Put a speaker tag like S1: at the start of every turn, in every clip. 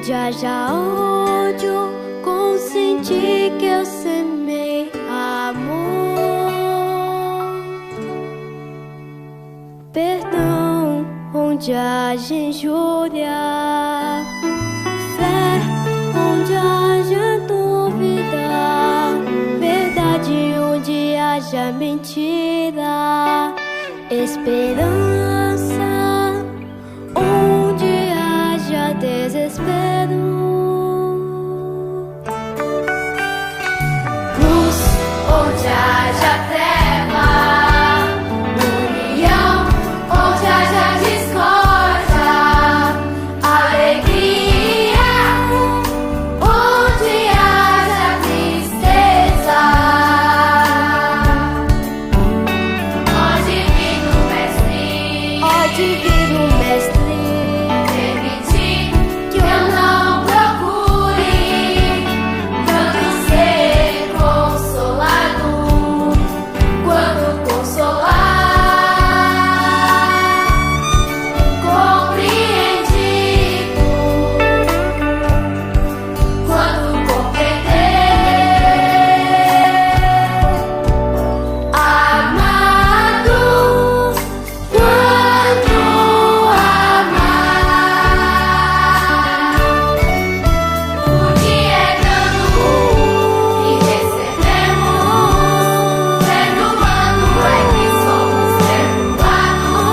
S1: onde haja ódio, consenti que eu semei amor. Perdão, onde haja injúria, fé, onde haja dúvida, verdade, onde haja mentira, esperança, onde haja desespero. Luz, onde haja treva, união, onde haja discórdia, alegria, onde haja tristeza. Ó Divino Mestre, permite que eu não procure tanto ser consolado quando consolar, compreendido quando compreender, amado quando amar. Porque é dando e recebemos, perdoando é que somos perdoados,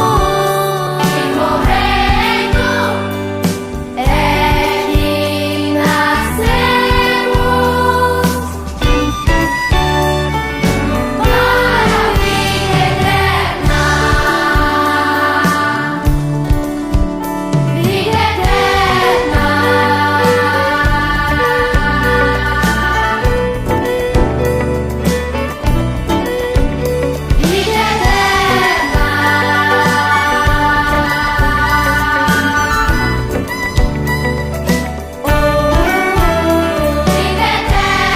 S1: e morrendo é que nascemos para a vida eterna. Vida eterna. Vida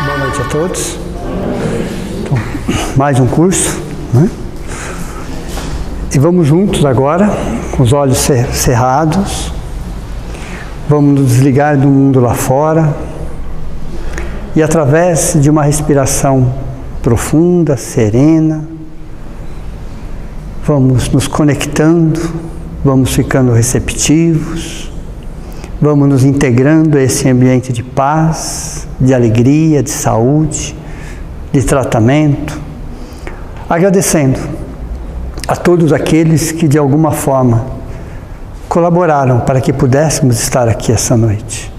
S2: Boa noite a todos. Então, mais um curso, né? E vamos juntos agora, com os olhos cerrados. Vamos nos desligar do mundo lá fora. E através de uma respiração profunda, serena, vamos nos conectando, vamos ficando receptivos, vamos nos integrando a esse ambiente de paz, de alegria, de saúde, de tratamento, agradecendo a todos aqueles que de alguma forma colaboraram para que pudéssemos estar aqui essa noite.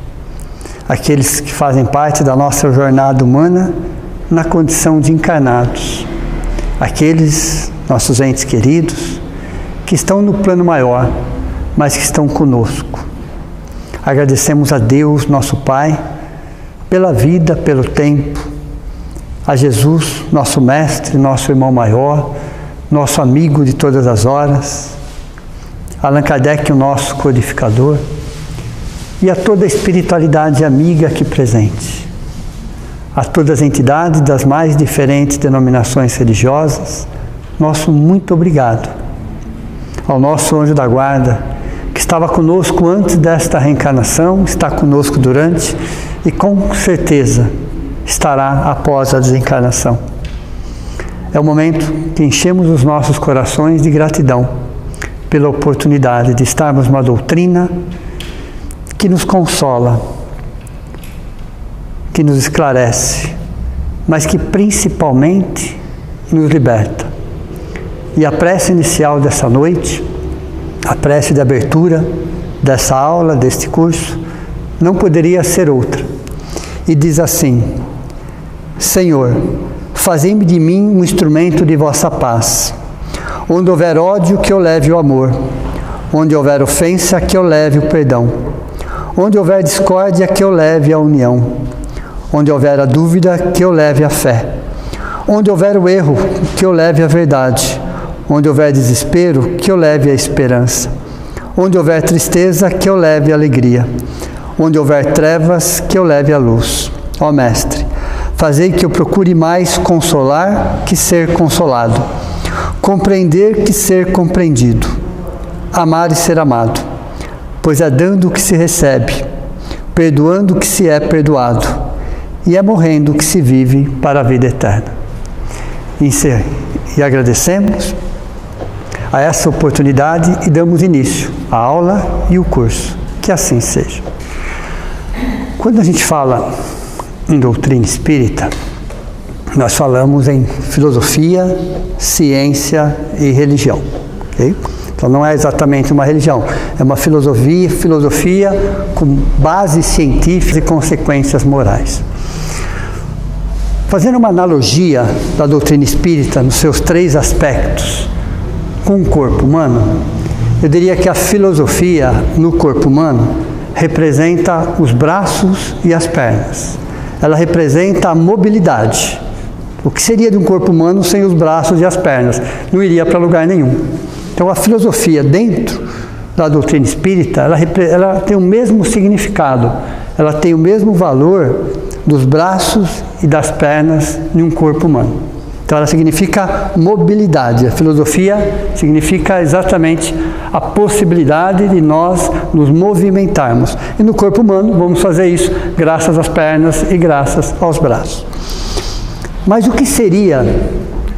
S2: Aqueles que fazem parte da nossa jornada humana na condição de encarnados. Aqueles nossos entes queridos que estão no plano maior, mas que estão conosco. Agradecemos a Deus, nosso Pai, pela vida, pelo tempo, a Jesus, nosso Mestre, nosso Irmão Maior, nosso amigo de todas as horas, Allan Kardec, o nosso codificador, e a toda a espiritualidade amiga aqui presente, a todas as entidades das mais diferentes denominações religiosas, nosso muito obrigado. Ao nosso anjo da guarda, que estava conosco antes desta reencarnação, está conosco durante e com certeza estará após a desencarnação. É o momento que enchemos os nossos corações de gratidão pela oportunidade de estarmos numa doutrina que nos consola, que nos esclarece, mas que principalmente nos liberta. E a prece inicial dessa noite, a prece de abertura dessa aula, deste curso, não poderia ser outra. E diz assim: Senhor, fazei-me de mim um instrumento de vossa paz. Onde houver ódio, que eu leve o amor. Onde houver ofensa, que eu leve o perdão. Onde houver discórdia, que eu leve a união. Onde houver a dúvida, que eu leve a fé. Onde houver o erro, que eu leve a verdade. Onde houver desespero, que eu leve a esperança. Onde houver tristeza, que eu leve a alegria. Onde houver trevas, que eu leve a luz. Ó Mestre, fazei que eu procure mais consolar que ser consolado. Compreender que ser compreendido. Amar e ser amado. Pois é dando que se recebe, perdoando que se é perdoado, e é morrendo que se vive para a vida eterna. E agradecemos a essa oportunidade e damos início à aula e o curso. Que assim seja. Quando a gente fala em doutrina espírita, nós falamos em filosofia, ciência e religião. Okay? Então não é exatamente uma religião, é uma filosofia com bases científicas e consequências morais. Fazendo uma analogia da doutrina espírita nos seus 3 aspectos com o corpo humano, eu diria que a filosofia no corpo humano representa os braços e as pernas. Ela representa a mobilidade. O que seria de um corpo humano sem os braços e as pernas? Não iria para lugar nenhum. Então a filosofia dentro da doutrina espírita, ela tem o mesmo significado, ela tem o mesmo valor dos braços e das pernas em um corpo humano. Então ela significa mobilidade. A filosofia significa exatamente a possibilidade de nós nos movimentarmos. E no corpo humano vamos fazer isso graças às pernas e graças aos braços. Mas o que seria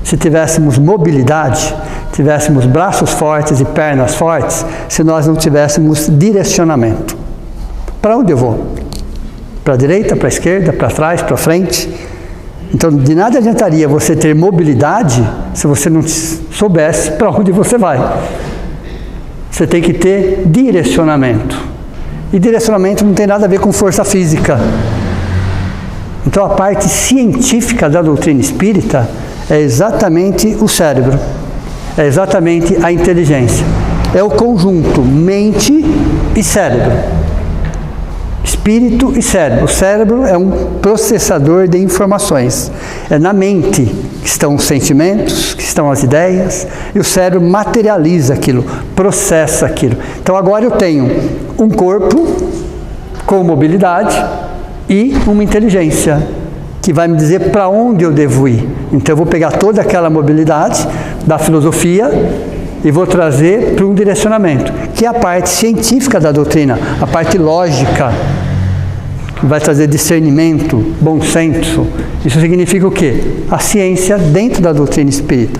S2: se tivéssemos mobilidade, tivéssemos braços fortes e pernas fortes, se nós não tivéssemos direcionamento? Para onde eu vou? Para a direita, para a esquerda, para trás, para frente? Então, de nada adiantaria você ter mobilidade se você não soubesse para onde você vai. Você tem que ter direcionamento. E direcionamento não tem nada a ver com força física. Então, a parte científica da doutrina espírita é exatamente o cérebro. É exatamente a inteligência. É o conjunto mente e cérebro. Espírito e cérebro. O cérebro é um processador de informações. É na mente que estão os sentimentos, que estão as ideias, e o cérebro materializa aquilo, processa aquilo. Então agora eu tenho um corpo com mobilidade e uma inteligência que vai me dizer para onde eu devo ir. Então eu vou pegar toda aquela mobilidade da filosofia e vou trazer para um direcionamento, que é a parte científica da doutrina, a parte lógica, que vai trazer discernimento, bom senso. Isso significa o quê? A ciência dentro da doutrina espírita.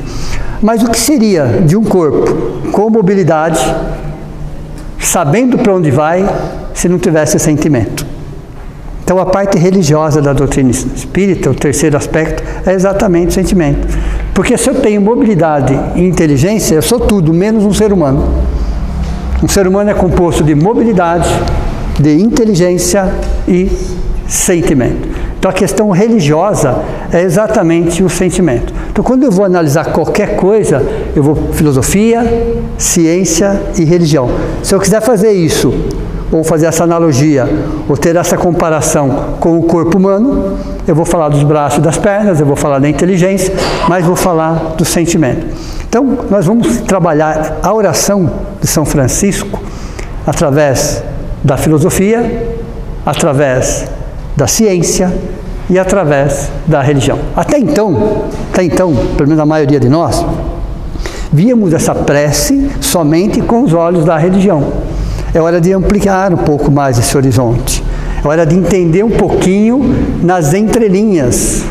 S2: Mas o que seria de um corpo com mobilidade, sabendo para onde vai, se não tivesse sentimento? Então a parte religiosa da doutrina espírita, o terceiro aspecto, é exatamente o sentimento. Porque se eu tenho mobilidade e inteligência, eu sou tudo, menos um ser humano. Um ser humano é composto de mobilidade, de inteligência e sentimento. Então a questão religiosa é exatamente o sentimento. Então quando eu vou analisar qualquer coisa, eu vou filosofia, ciência e religião. Se eu quiser fazer isso, ou fazer essa analogia, ou ter essa comparação com o corpo humano, eu vou falar dos braços e das pernas, eu vou falar da inteligência, mas vou falar do sentimento. Então, nós vamos trabalhar a oração de São Francisco através da filosofia, através da ciência e através da religião. Até então, pelo menos a maioria de nós, víamos essa prece somente com os olhos da religião. É hora de ampliar um pouco mais esse horizonte. É hora de entender um pouquinho nas entrelinhas,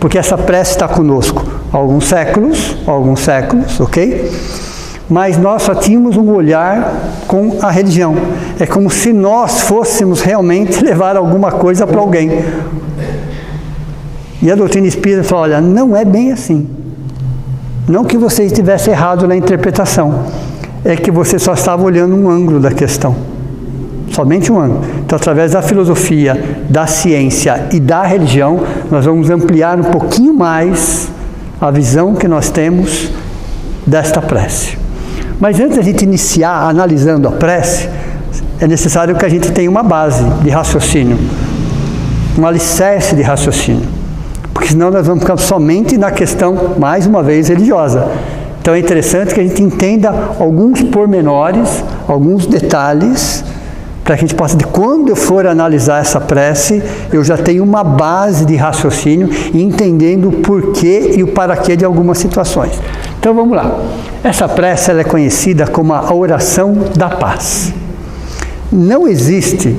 S2: porque essa prece está conosco há alguns séculos, ok? Mas nós só tínhamos um olhar com a religião. É como se nós fôssemos realmente levar alguma coisa para alguém. E a doutrina espírita fala, olha, não é bem assim. Não que você estivesse errado na interpretação, é que você só estava olhando um ângulo da questão, somente um ângulo. Então, através da filosofia, da ciência e da religião, nós vamos ampliar um pouquinho mais a visão que nós temos desta prece. Mas antes de a gente iniciar analisando a prece, é necessário que a gente tenha uma base de raciocínio, um alicerce de raciocínio, porque senão nós vamos ficar somente na questão, mais uma vez, religiosa. Então é interessante que a gente entenda alguns pormenores, alguns detalhes, para que a gente possa, quando eu for analisar essa prece, eu já tenho uma base de raciocínio, entendendo o porquê e o para quê de algumas situações. Então vamos lá. Essa prece ela é conhecida como a oração da paz. Não existe,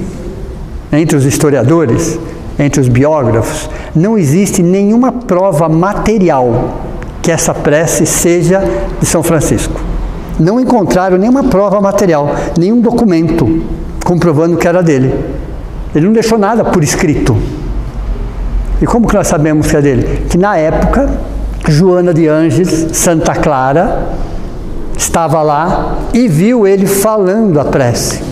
S2: entre os historiadores, entre os biógrafos, não existe nenhuma prova material que essa prece seja de São Francisco. Não encontraram nenhuma prova material, nenhum documento comprovando que era dele. Ele não deixou nada por escrito. E como que nós sabemos que é dele? Que na época, Joana de Ângeles, Santa Clara, estava lá e viu ele falando a prece.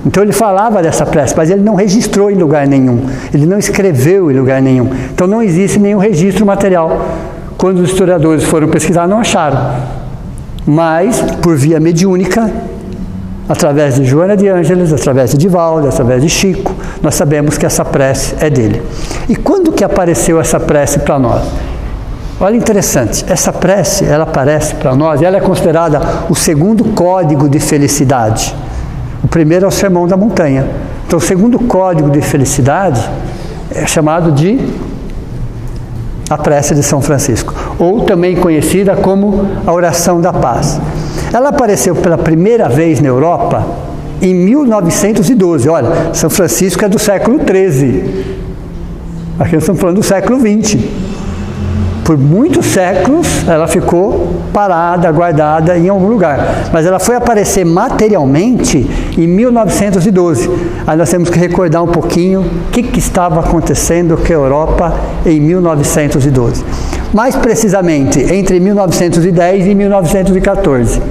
S2: Então ele falava dessa prece, mas ele não registrou em lugar nenhum. Ele não escreveu em lugar nenhum. Então não existe nenhum registro material. Quando os historiadores foram pesquisar, não acharam. Mas, por via mediúnica, através de Joana de Ângeles, através de Divaldo, através de Chico, nós sabemos que essa prece é dele. E quando que apareceu essa prece para nós? Olha, interessante, essa prece, ela aparece para nós, ela é considerada o segundo código de felicidade. O primeiro é o Sermão da Montanha. Então, o segundo código de felicidade é chamado de a prece de São Francisco, ou também conhecida como a oração da paz. Ela apareceu pela primeira vez na Europa em 1912. Olha, São Francisco é do século XIII. Aqui nós estamos falando do século XX. Por muitos séculos ela ficou parada, guardada em algum lugar. Mas ela foi aparecer materialmente em 1912. Aí nós temos que recordar um pouquinho o que estava acontecendo com a Europa em 1912. Mais precisamente, entre 1910 e 1914.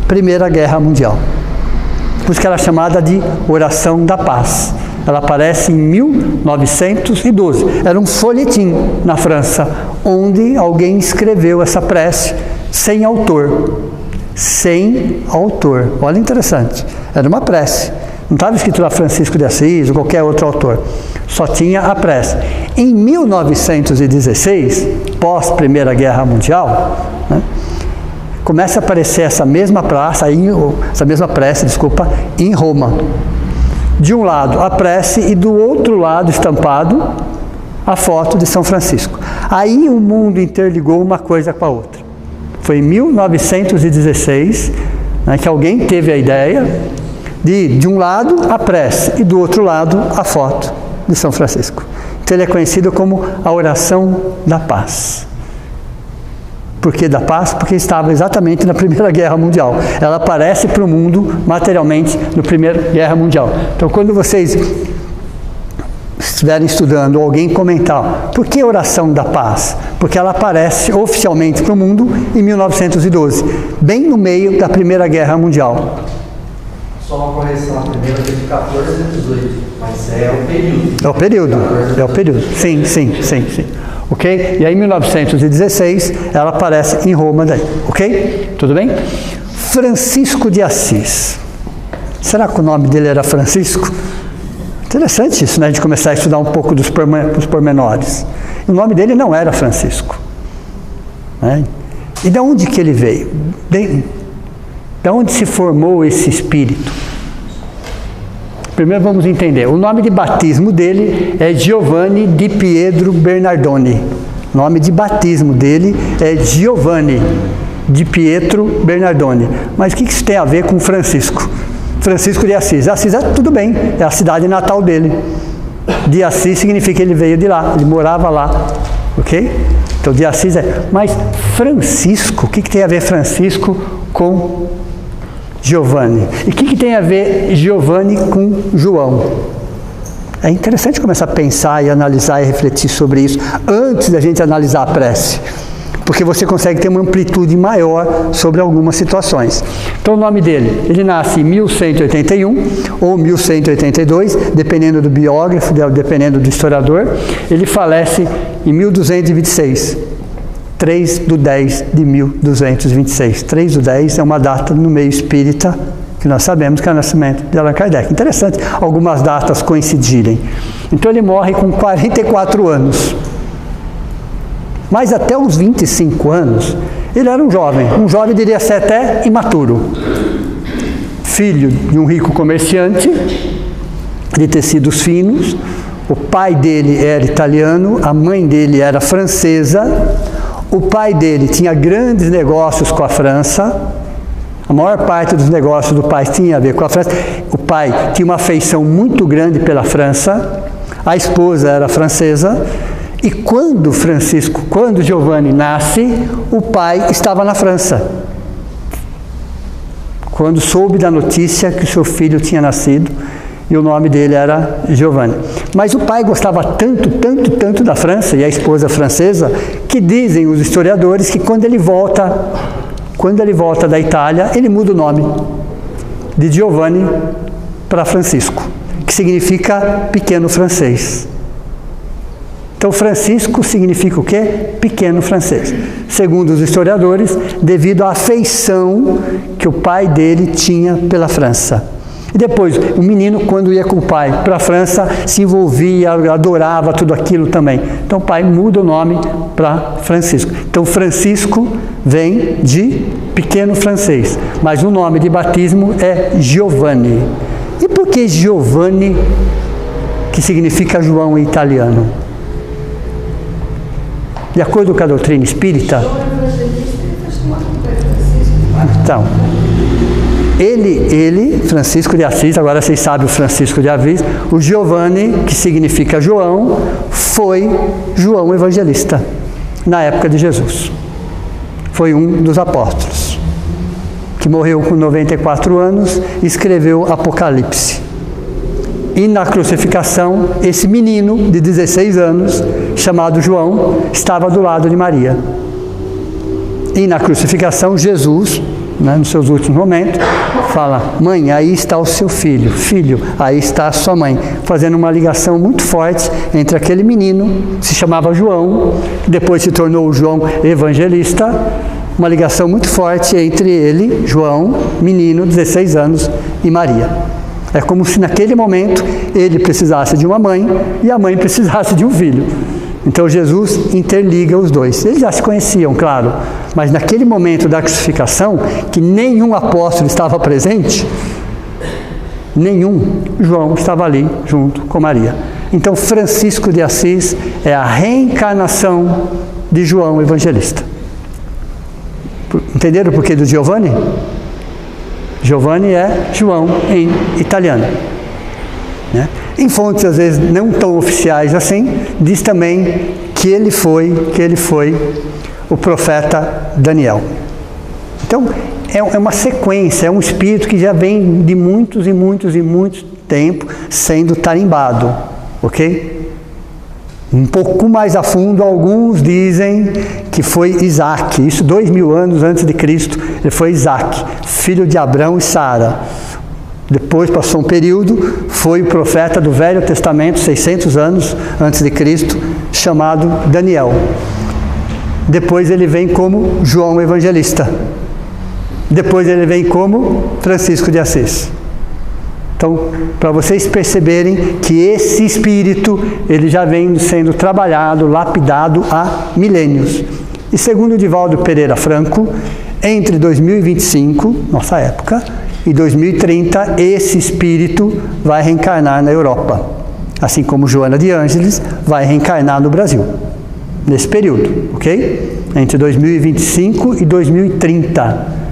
S2: Primeira Guerra Mundial. Por isso que ela é chamada de Oração da Paz. Ela aparece em 1912. Era um folhetim na França, onde alguém escreveu essa prece sem autor. Sem autor. Olha, interessante. Era uma prece. Não estava escrito lá Francisco de Assis ou qualquer outro autor. Só tinha a prece. Em 1916, pós Primeira Guerra Mundial, né, começa a aparecer essa mesma prece em Roma. De um lado a prece e do outro lado estampado a foto de São Francisco. Aí o mundo interligou uma coisa com a outra. Foi em 1916, né, que alguém teve a ideia de um lado a prece e do outro lado a foto de São Francisco. Então ele é conhecido como a oração da paz. Por que da paz? Porque estava exatamente na Primeira Guerra Mundial. Ela aparece para o mundo materialmente na Primeira Guerra Mundial. Então, quando vocês estiverem estudando ou alguém comentar, por que oração da paz? Porque ela aparece oficialmente para o mundo em 1912, bem no meio da Primeira Guerra Mundial.
S3: Só uma correção, a primeira é de 14 a 18, mas é o período.
S2: É o período. Sim. Ok? E aí, em 1916, ela aparece em Roma daí. Ok? Tudo bem? Francisco de Assis. Será que o nome dele era Francisco? Interessante isso, né? De começar a estudar um pouco dos pormenores. O nome dele não era Francisco. Né? E de onde que ele veio? De onde se formou esse espírito? Primeiro vamos entender. O nome de batismo dele é Giovanni di Pietro Bernardoni. O nome de batismo dele é Giovanni di Pietro Bernardoni. Mas o que isso tem a ver com Francisco? Francisco de Assis. Assis é tudo bem, é a cidade natal dele. De Assis significa que ele veio de lá, ele morava lá. Ok? Então de Assis é. Mas Francisco, o que tem a ver Francisco com Giovanni? E o que tem a ver Giovanni com João? É interessante começar a pensar e analisar e refletir sobre isso antes da gente analisar a prece, porque você consegue ter uma amplitude maior sobre algumas situações. Então o nome dele, ele nasce em 1181 ou 1182, dependendo do biógrafo, dependendo do historiador. Ele falece em 1226. 3/10 de 1226. 3/10 é uma data no meio espírita que nós sabemos que é o nascimento de Allan Kardec. Interessante algumas datas coincidirem. Então ele morre com 44 anos. Mas até os 25 anos, ele era um jovem diria ser até imaturo. Filho de um rico comerciante de tecidos finos. O pai dele era italiano, a mãe dele era francesa. O pai dele tinha grandes negócios com a França. A maior parte dos negócios do pai tinha a ver com a França. O pai tinha uma afeição muito grande pela França. A esposa era francesa. E quando Giovanni nasce, o pai estava na França. Quando soube da notícia que o seu filho tinha nascido, e o nome dele era Giovanni. Mas o pai gostava tanto da França, e a esposa francesa, que dizem os historiadores que quando ele volta da Itália, ele muda o nome de Giovanni para Francisco, que significa pequeno francês. Então, Francisco significa o quê? Pequeno francês. Segundo os historiadores, devido à afeição que o pai dele tinha pela França. E depois, o menino, quando ia com o pai para a França, se envolvia, adorava tudo aquilo também. Então, o pai muda o nome para Francisco. Então, Francisco vem de pequeno francês, mas o nome de batismo é Giovanni. E por que Giovanni, que significa João em italiano? De acordo com a doutrina espírita, então, ele, Francisco de Assis, agora vocês sabem o Francisco de Assis, o Giovanni, que significa João, foi João Evangelista, na época de Jesus. Foi um dos apóstolos, que morreu com 94 anos e escreveu Apocalipse. E na crucificação, esse menino de 16 anos, chamado João, estava do lado de Maria. E na crucificação, Jesus, nos seus últimos momentos, fala: mãe, aí está o seu filho, filho, aí está a sua mãe, fazendo uma ligação muito forte entre aquele menino, que se chamava João, que depois se tornou João Evangelista, uma ligação muito forte entre ele, João, menino, 16 anos, e Maria. É como se naquele momento ele precisasse de uma mãe e a mãe precisasse de um filho. Então Jesus interliga os dois. Eles já se conheciam, claro, mas naquele momento da crucificação, que nenhum apóstolo estava presente, João estava ali junto com Maria. Então Francisco de Assis é a reencarnação de João Evangelista. Entenderam o porquê do Giovanni? Giovanni é João em italiano. Né? Em fontes, às vezes, não tão oficiais assim, diz também que ele foi o profeta Daniel. Então, é uma sequência, é um espírito que já vem de muitos tempo sendo tarimbado, ok? Um pouco mais a fundo, alguns dizem que foi Isaac, isso 2000 anos antes de Cristo, ele foi Isaac, filho de Abrão e Sara. Depois passou um período, foi o profeta do Velho Testamento, 600 anos antes de Cristo, chamado Daniel. Depois ele vem como João Evangelista. Depois ele vem como Francisco de Assis. Então, para vocês perceberem que esse espírito, ele já vem sendo trabalhado, lapidado há milênios. E segundo Divaldo Pereira Franco, entre 2025, nossa época, e 2030, esse espírito vai reencarnar na Europa. Assim como Joana de Ângeles vai reencarnar no Brasil. Nesse período, ok? Entre 2025 e 2030.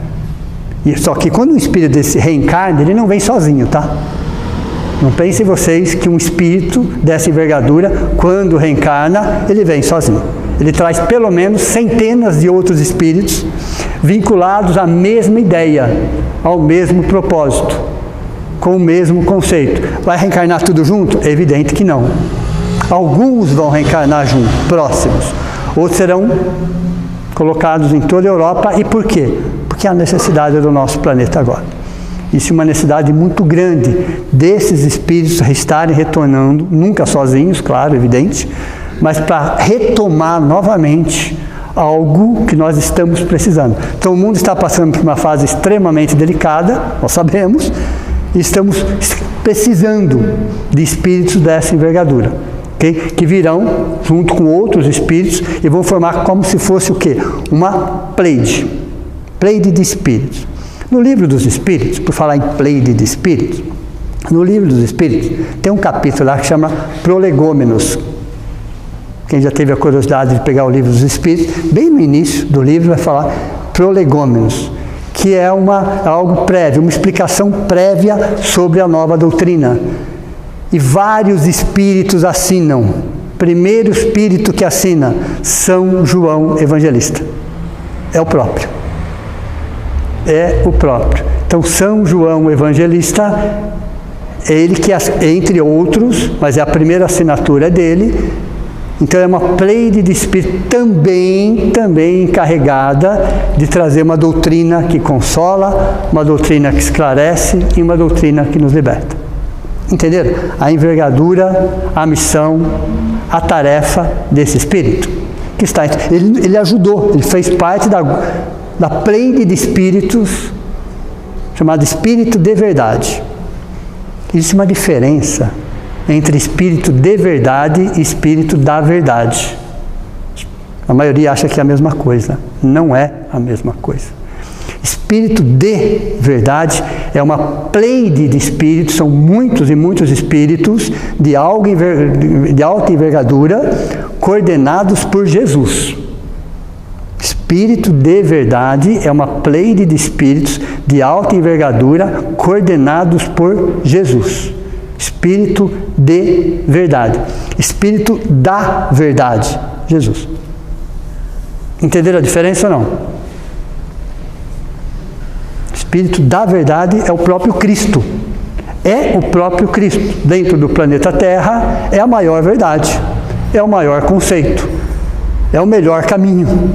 S2: Só que quando um espírito desse reencarna, ele não vem sozinho, tá? Não pensem vocês que um espírito dessa envergadura, quando reencarna, ele vem sozinho. Ele traz pelo menos centenas de outros espíritos vinculados à mesma ideia, ao mesmo propósito, com o mesmo conceito. Vai reencarnar tudo junto? É evidente que não. Alguns vão reencarnar juntos, próximos. Outros serão colocados em toda a Europa. E por quê? Porque é a necessidade do nosso planeta agora. Isso é uma necessidade muito grande desses espíritos estarem retornando, nunca sozinhos, claro, evidente, mas para retomar novamente algo que nós estamos precisando. Então o mundo está passando por uma fase extremamente delicada, nós sabemos, e estamos precisando de espíritos dessa envergadura, okay? Que virão junto com outros espíritos e vão formar como se fosse o quê? Uma Pleiade de espíritos. No livro dos espíritos, por falar em Pleiade de espíritos, no livro dos espíritos tem um capítulo lá que chama Prolegômenos, Quem já teve a curiosidade de pegar o livro dos Espíritos, bem no início do livro vai falar prolegômenos, que é algo prévio, uma explicação prévia sobre a nova doutrina. E vários espíritos assinam. Primeiro espírito que assina, São João Evangelista. É o próprio. É o próprio. Então, São João Evangelista, ele que, entre outros, mas é a primeira assinatura dele. Então, é uma pleide de espírito também encarregada de trazer uma doutrina que consola, uma doutrina que esclarece e uma doutrina que nos liberta. Entenderam? A envergadura, a missão, a tarefa desse espírito. Que está, ele ajudou, ele fez parte da pleide de espíritos, chamado espírito de verdade. Existe uma diferença entre espírito de verdade e espírito da verdade. A maioria acha que é a mesma coisa. Não é a mesma coisa. Espírito de verdade é uma pleide de espíritos, são muitos e muitos espíritos de alta envergadura, coordenados por Jesus. Espírito de verdade é uma pleide de espíritos de alta envergadura, coordenados por Jesus. Espírito de verdade. Espírito da verdade, Jesus. Entenderam a diferença ou não? Espírito da verdade é o próprio Cristo. É o próprio Cristo. Dentro do planeta Terra é a maior verdade. É o maior conceito. É o melhor caminho.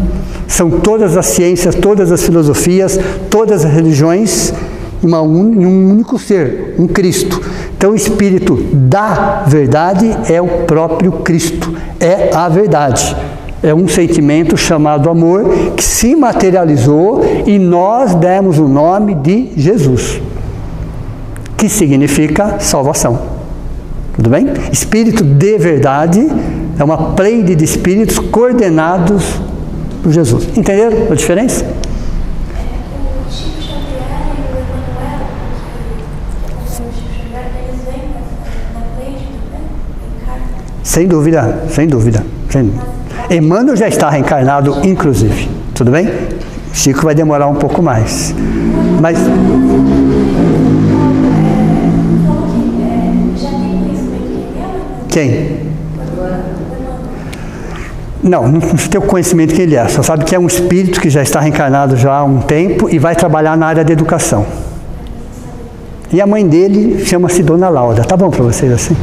S2: São todas as ciências, todas as filosofias, todas as religiões em um único ser, um Cristo. Então o Espírito da verdade é o próprio Cristo. É a verdade. É um sentimento chamado amor que se materializou e nós demos o nome de Jesus, que significa salvação. Tudo bem? Espírito de verdade é uma pleide de espíritos coordenados por Jesus. Entenderam a diferença?
S4: O Chico Xavier e o Emmanuel, que o Chico Xavier, eles vêm na pleide também? Encarnam?
S2: Sem dúvida, sem dúvida. Emmanuel já está reencarnado, inclusive. Tudo bem? Chico vai demorar um pouco mais. Mas...
S4: Já tem conhecimento quem é?
S2: Quem? Não tem o conhecimento que ele é. Só sabe que é um espírito que já está reencarnado já há um tempo e vai trabalhar na área da educação. E a mãe dele chama-se Dona Laura. Tá bom para vocês assim?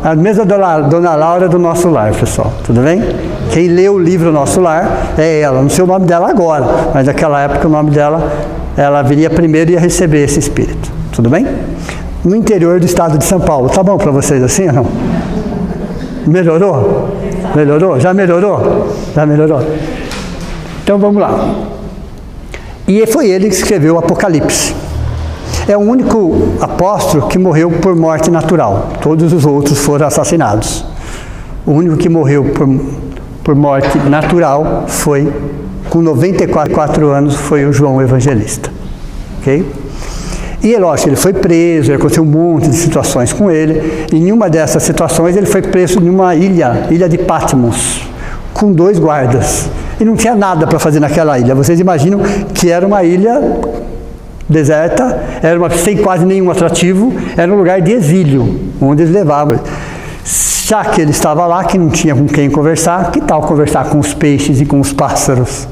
S2: A mesma Dona Laura do Nosso Lar, pessoal, tudo bem? Quem lê o livro Nosso Lar é ela, não sei o nome dela agora, mas naquela época o nome dela, ela viria primeiro e ia receber esse espírito, tudo bem? No interior do estado de São Paulo, tá bom para vocês assim ou não? Melhorou? Melhorou? Já melhorou? Já melhorou? Então vamos lá. E foi ele que escreveu o Apocalipse. É o único apóstolo que morreu por morte natural. Todos os outros foram assassinados. O único que morreu por morte natural foi, com 94 anos, foi o João Evangelista. Ok? E, lógico, ele foi preso, aconteceu um monte de situações com ele. E em uma dessas situações ele foi preso em uma ilha de Patmos, com 2 guardas. E não tinha nada para fazer naquela ilha. Vocês imaginam que era uma ilha deserta, sem quase nenhum atrativo, era um lugar de exílio, onde eles levavam. Já que ele estava lá, que não tinha com quem conversar, que tal conversar com os peixes e com os pássaros?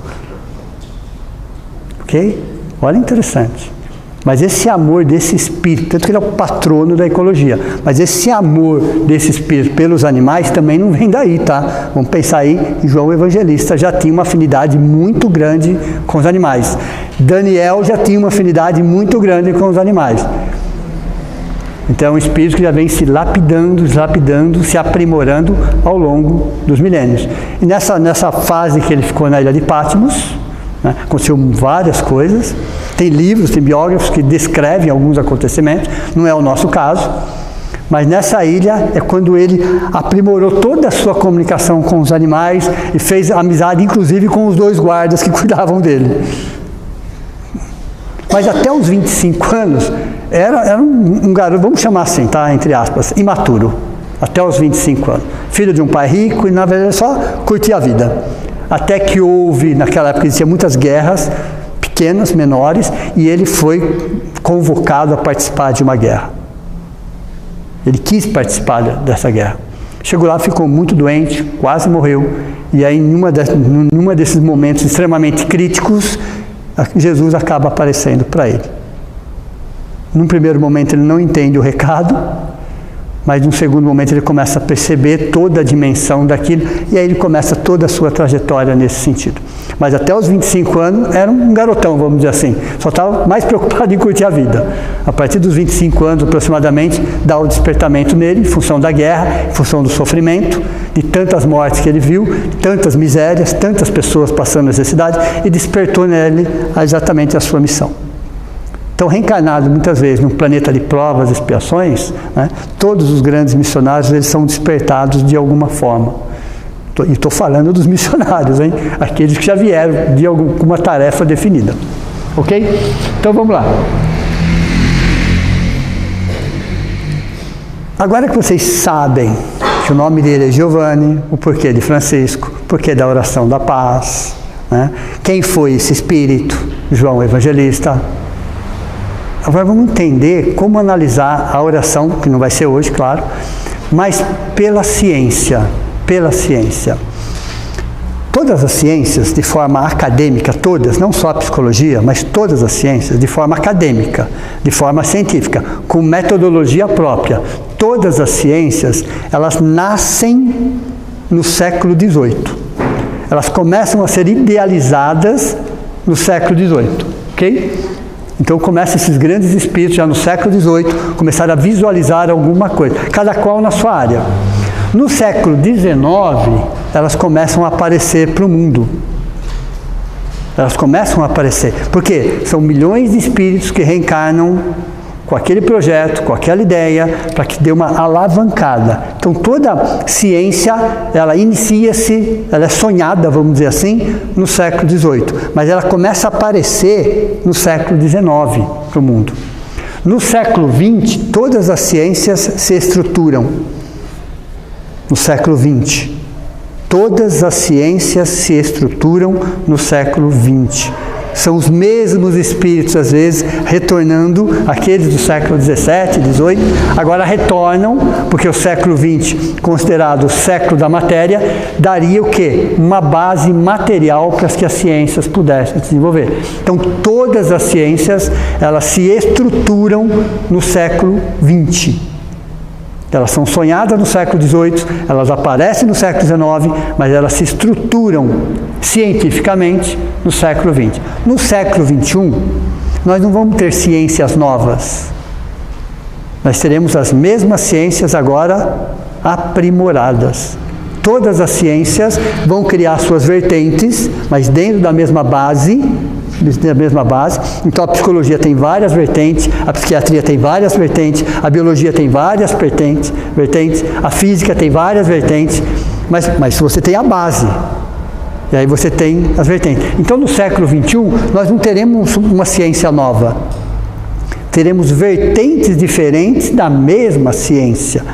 S2: Ok? Olha, interessante. Mas esse amor desse espírito, tanto que ele é o patrono da ecologia, mas esse amor desse espírito pelos animais também não vem daí, tá? Vamos pensar aí que João Evangelista já tinha uma afinidade muito grande com os animais. Daniel já tinha uma afinidade muito grande com os animais. Então é um espírito que já vem se lapidando, se aprimorando ao longo dos milênios. E nessa fase que ele ficou na ilha de Patmos, né, aconteceu várias coisas. Tem livros, tem biógrafos que descrevem alguns acontecimentos, não é o nosso caso, mas nessa ilha é quando ele aprimorou toda a sua comunicação com os animais e fez amizade, inclusive, com os 2 guardas que cuidavam dele. Mas até os 25 anos, era um garoto, vamos chamar assim, tá? Entre aspas, imaturo. até os 25 anos. Filho de um pai rico e, na verdade, só curtia a vida. Até que houve, naquela época, existiam muitas guerras, pequenas, menores, e ele foi convocado a participar de uma guerra. Ele quis participar dessa guerra. Chegou lá, ficou muito doente, quase morreu, e aí, numa desses momentos extremamente críticos, Jesus acaba aparecendo para ele. Num primeiro momento ele não entende o recado, mas num segundo momento ele começa a perceber toda a dimensão daquilo, e aí ele começa toda a sua trajetória nesse sentido. Mas até os 25 anos era um garotão, vamos dizer assim, só estava mais preocupado em curtir a vida. A partir dos 25 anos aproximadamente, dá o despertamento nele, em função da guerra, em função do sofrimento, de tantas mortes que ele viu, tantas misérias, tantas pessoas passando necessidade, e despertou nele exatamente a sua missão. Então, reencarnado muitas vezes num planeta de provas e expiações, né, todos os grandes missionários eles são despertados de alguma forma. E estou falando dos missionários, hein? Aqueles que já vieram com uma tarefa definida. Ok? Então vamos lá. Agora que vocês sabem que o nome dele é Giovanni, o porquê de Francisco, o porquê da oração da paz, né? Quem foi esse espírito, João Evangelista. Agora vamos entender como analisar a oração, que não vai ser hoje, claro, mas pela ciência. Todas as ciências, de forma acadêmica, todas, não só a psicologia, mas todas as ciências, de forma acadêmica, de forma científica, com metodologia própria, todas as ciências, elas nascem no século XVIII. Elas começam a ser idealizadas no século XVIII, ok? Então começam esses grandes espíritos, já no século XVIII, começaram a visualizar alguma coisa, cada qual na sua área. No século XIX, elas começam a aparecer para o mundo. Elas começam a aparecer. Por quê? São milhões de espíritos que reencarnam com aquele projeto, com aquela ideia, para que dê uma alavancada. Então toda ciência, ela inicia-se, ela é sonhada, vamos dizer assim, no século XVIII. Mas ela começa a aparecer no século XIX para o mundo. No século XX, todas as ciências se estruturam. No século XX. Todas as ciências se estruturam no século XX. São os mesmos espíritos, às vezes, retornando, aqueles do século XVII, XVIII, agora retornam, porque o século XX, considerado o século da matéria, daria o quê? Uma base material para que as ciências pudessem desenvolver. Então, todas as ciências, elas se estruturam no século XX. Elas são sonhadas no século XVIII, elas aparecem no século XIX, mas elas se estruturam cientificamente no século XX. No século XXI, nós não vamos ter ciências novas. Nós teremos as mesmas ciências agora aprimoradas. Todas as ciências vão criar suas vertentes, mas dentro da mesma base. Então a psicologia tem várias vertentes, a psiquiatria tem várias vertentes, a biologia tem várias vertentes, a física tem várias vertentes, mas você tem a base, e aí você tem as vertentes. Então no século XXI nós não teremos uma ciência nova, teremos vertentes diferentes da mesma ciência.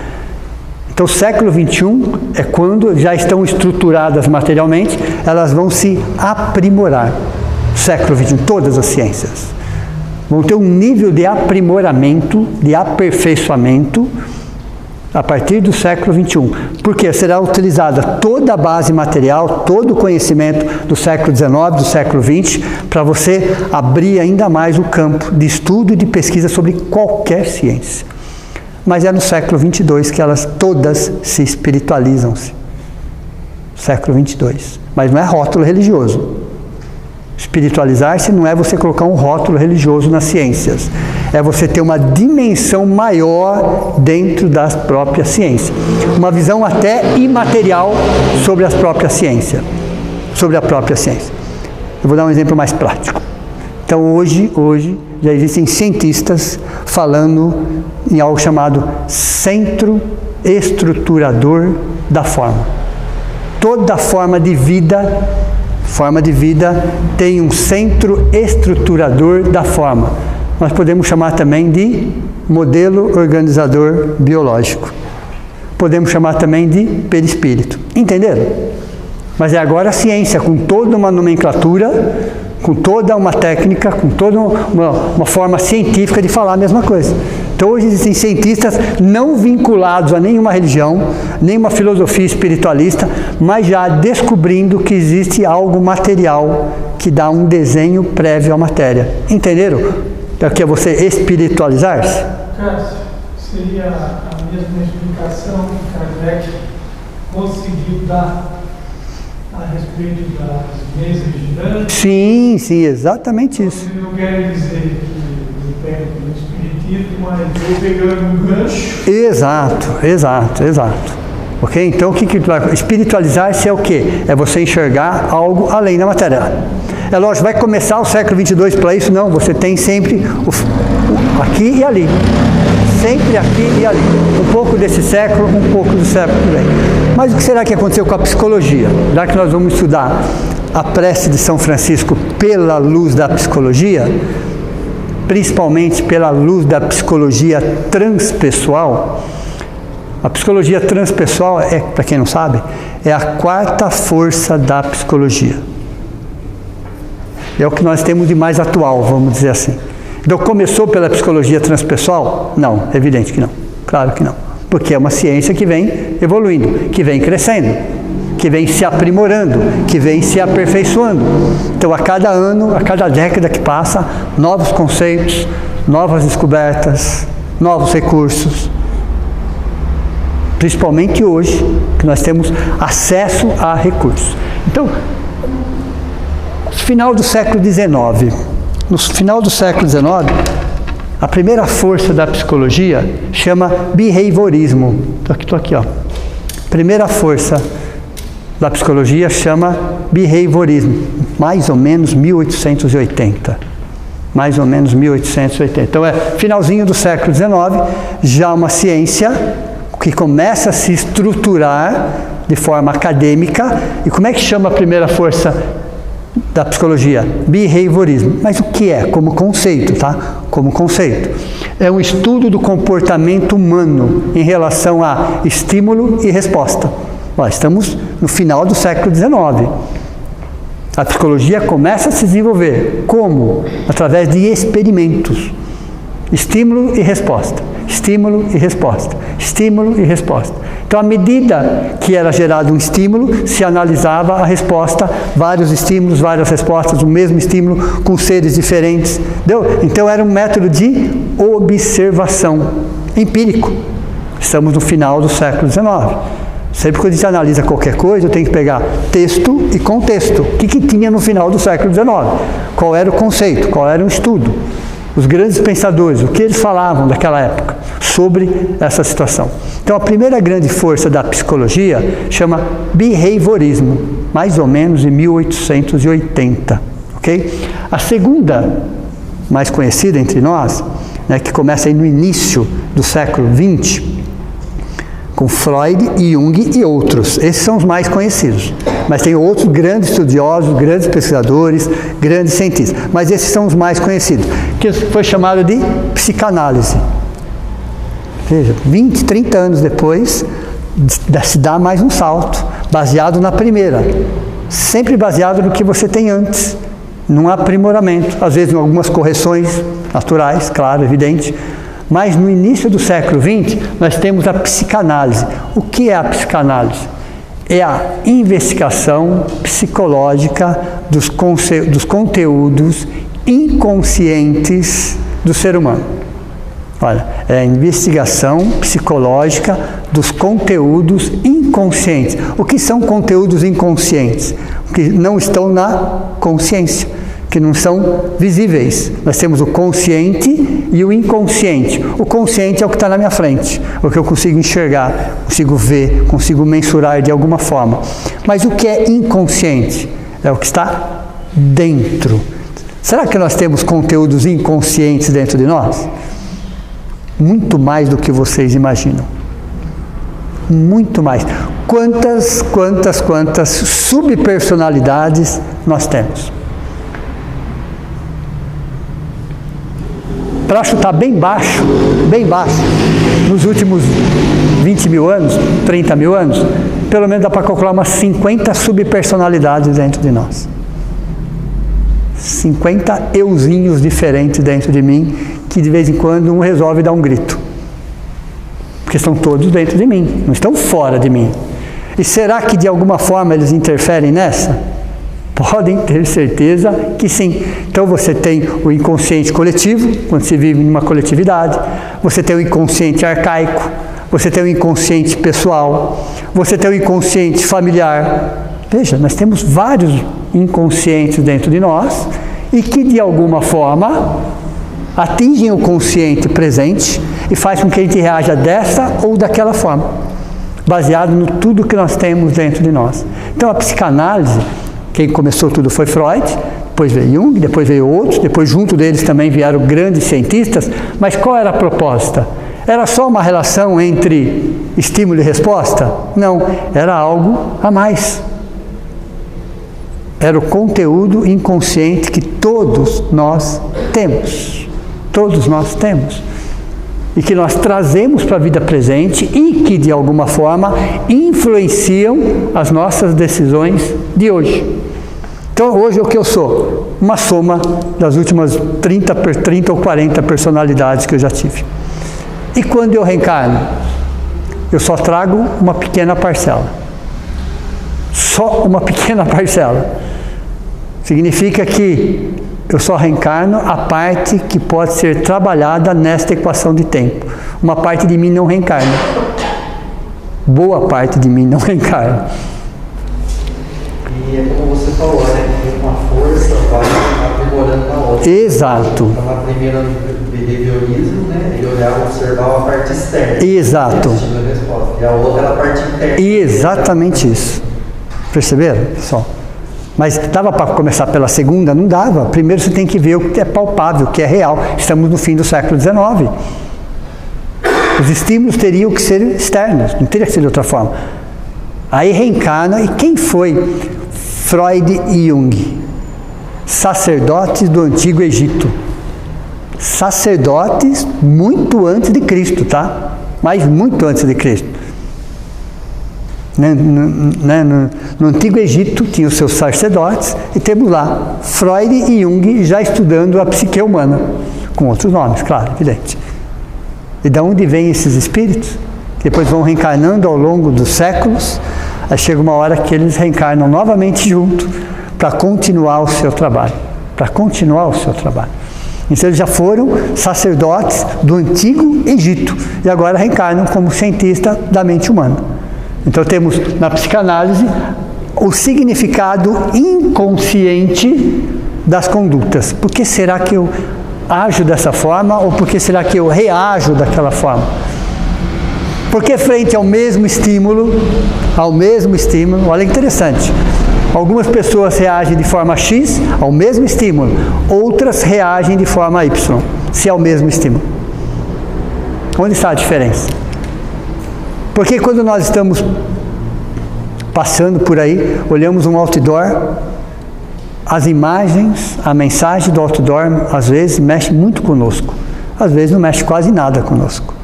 S2: Então o século XXI é quando já estão estruturadas materialmente, elas vão se aprimorar. Século XXI, todas as ciências vão ter um nível de aprimoramento, de aperfeiçoamento a partir do século XXI, porque será utilizada toda a base material, todo o conhecimento do século XIX, do século XX, para você abrir ainda mais o campo de estudo e de pesquisa sobre qualquer ciência. Mas é no século XXII que elas todas se espiritualizam-se. Século XXII. Mas não é rótulo religioso. Espiritualizar-se não é você colocar um rótulo religioso nas ciências. É você ter uma dimensão maior dentro das próprias ciências. Uma visão até imaterial sobre as próprias ciências. Sobre a própria ciência. Eu vou dar um exemplo mais prático. Então hoje já existem cientistas falando em algo chamado centro estruturador da forma. Toda forma de vida tem um centro estruturador da forma. Nós podemos chamar também de modelo organizador biológico. Podemos chamar também de perispírito. Entenderam? Mas é agora a ciência, com toda uma nomenclatura, com toda uma técnica, com toda uma forma científica de falar a mesma coisa. Então hoje existem cientistas não vinculados a nenhuma religião, nenhuma filosofia espiritualista, mas já descobrindo que existe algo material que dá um desenho prévio à matéria. Entenderam? É o que é você espiritualizar-se?
S5: Cássio, seria a mesma explicação que Kardec conseguiu dar a respeito das mesas girantes?
S2: Sim, sim, exatamente isso.
S5: Você não quer dizer que eu pego pelo espiritismo, mas eu pegando um gancho.
S2: Exato. Ok? Então o que vai espiritualizar-se é o quê? É você enxergar algo além da matéria. É lógico, vai começar o século 22 para isso? Não, você tem sempre aqui e ali. Sempre aqui e ali. Um pouco desse século, um pouco do século que vem. Mas o que será que aconteceu com a psicologia? Já que nós vamos estudar a prece de São Francisco pela luz da psicologia, principalmente pela luz da psicologia transpessoal. A psicologia transpessoal, para quem não sabe, é a quarta força da psicologia. É o que nós temos de mais atual, vamos dizer assim. Então, começou pela psicologia transpessoal? Não, é evidente que não. Claro que não. Porque é uma ciência que vem evoluindo, que vem crescendo, que vem se aprimorando, que vem se aperfeiçoando. Então, a cada ano, a cada década que passa, novos conceitos, novas descobertas, novos recursos. Principalmente hoje, que nós temos acesso a recursos. Então, no final do século XIX, a primeira força da psicologia chama behaviorismo. Estou aqui, ó. Primeira força da psicologia chama behaviorismo, mais ou menos 1880. Mais ou menos 1880. Então é finalzinho do século XIX, já uma ciência que começa a se estruturar de forma acadêmica. E como é que chama a primeira força da psicologia? Behaviorismo. Mas o que é? Como conceito, tá? Como conceito. É um estudo do comportamento humano em relação a estímulo e resposta. Nós estamos no final do século XIX. A psicologia começa a se desenvolver. Como? Através de experimentos. Estímulo e resposta. Estímulo e resposta. Estímulo e resposta. Então, à medida que era gerado um estímulo, se analisava a resposta, vários estímulos, várias respostas, o mesmo estímulo com seres diferentes. Entendeu? Então, era um método de observação empírico. Estamos no final do século XIX. Sempre que a gente analisa qualquer coisa, eu tenho que pegar texto e contexto. O que tinha no final do século XIX? Qual era o conceito? Qual era o estudo? Os grandes pensadores, o que eles falavam daquela época sobre essa situação. Então, a primeira grande força da psicologia chama behaviorismo, mais ou menos em 1880. Okay? A segunda, mais conhecida entre nós, né, que começa aí no início do século XX, com Freud e Jung e outros. Esses são os mais conhecidos. Mas tem outros grandes estudiosos, grandes pesquisadores, grandes cientistas. Mas esses são os mais conhecidos, que foi chamado de psicanálise. Veja, 20, 30 anos depois, se dá mais um salto, baseado na primeira. Sempre baseado no que você tem antes, num aprimoramento. Às vezes em algumas correções naturais, claro, evidente. Mas no início do século XX, nós temos a psicanálise. O que é a psicanálise? É a investigação psicológica dos conteúdos inconscientes do ser humano. Olha, é a investigação psicológica dos conteúdos inconscientes. O que são conteúdos inconscientes? Que não estão na consciência, que não são visíveis. Nós temos o consciente e o inconsciente. O consciente é o que está na minha frente, o que eu consigo enxergar, consigo ver, consigo mensurar de alguma forma. Mas o que é inconsciente? É o que está dentro. Será que nós temos conteúdos inconscientes dentro de nós? Muito mais do que vocês imaginam. Muito mais. Quantas subpersonalidades nós temos? Para chutar bem baixo, nos últimos 20 mil anos, 30 mil anos, pelo menos dá para calcular umas 50 subpersonalidades dentro de nós. 50 euzinhos diferentes dentro de mim, que de vez em quando um resolve dar um grito. Porque estão todos dentro de mim, não estão fora de mim. E será que de alguma forma eles interferem nessa? Podem ter certeza que sim. Então você tem o inconsciente coletivo, quando se vive em uma coletividade, você tem o inconsciente arcaico, você tem o inconsciente pessoal, você tem o inconsciente familiar. Veja, nós temos vários inconscientes dentro de nós e que de alguma forma atingem o consciente presente e faz com que a gente reaja dessa ou daquela forma, baseado no tudo que nós temos dentro de nós. Então a psicanálise, quem começou tudo foi Freud, depois veio Jung, depois veio outros, depois junto deles também vieram grandes cientistas, mas qual era a proposta? Era só uma relação entre estímulo e resposta? Não, era algo a mais. Era o conteúdo inconsciente que todos nós temos. Todos nós temos. E que nós trazemos para a vida presente e que, de alguma forma, influenciam as nossas decisões de hoje. Então, hoje o que eu sou? Uma soma das últimas 30 ou 40 personalidades que eu já tive. E quando eu reencarno? Eu só trago uma pequena parcela. Só uma pequena parcela. Significa que eu só reencarno a parte que pode ser trabalhada nesta equação de tempo. Uma parte de mim não reencarna. Boa parte de mim não reencarna.
S3: E é como você falou, né? Que uma força vai aprimorando na outra.
S2: Exato.
S3: Então, na primeira behaviorismo, né? Ele olhava, observava a parte externa.
S2: Exato.
S3: E a resposta. E a outra era a parte interna.
S2: Exatamente isso. Perceberam, pessoal? Mas dava para começar pela segunda? Não dava. Primeiro você tem que ver o que é palpável, o que é real. Estamos no fim do século XIX. Os estímulos teriam que ser externos, não teria que ser de outra forma. Aí reencarna, e quem foi Freud e Jung? Sacerdotes do Antigo Egito. Sacerdotes muito antes de Cristo, tá? Mas muito antes de Cristo. No Antigo Egito tinha os seus sacerdotes e temos lá Freud e Jung já estudando a psique humana, com outros nomes, claro, evidente. E de onde vêm esses espíritos? Que depois vão reencarnando ao longo dos séculos, aí chega uma hora que eles reencarnam novamente junto para continuar o seu trabalho. Então eles já foram sacerdotes do Antigo Egito e agora reencarnam como cientista da mente humana. Então temos na psicanálise o significado inconsciente das condutas. Por que será que eu ajo dessa forma ou por que será que eu reajo daquela forma? Porque frente ao mesmo estímulo, olha que interessante, algumas pessoas reagem de forma X ao mesmo estímulo, outras reagem de forma Y, se é o mesmo estímulo. Onde está a diferença? Porque quando nós estamos passando por aí, olhamos um outdoor, as imagens, a mensagem do outdoor, às vezes mexe muito conosco, às vezes não mexe quase nada conosco.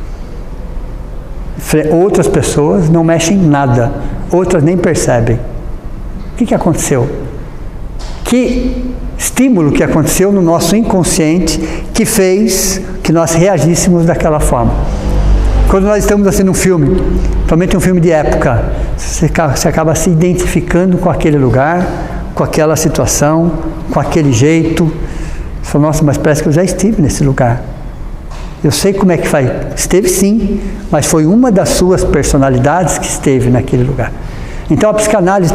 S2: Outras pessoas não mexem nada, outras nem percebem. O que aconteceu? Que estímulo que aconteceu no nosso inconsciente que fez que nós reagíssemos daquela forma? Quando nós estamos assistindo um filme, principalmente um filme de época, você acaba se identificando com aquele lugar, com aquela situação, com aquele jeito. Você fala, nossa, mas parece que eu já estive nesse lugar. Eu sei como é que faz. Esteve sim, mas foi uma das suas personalidades que esteve naquele lugar. Então a psicanálise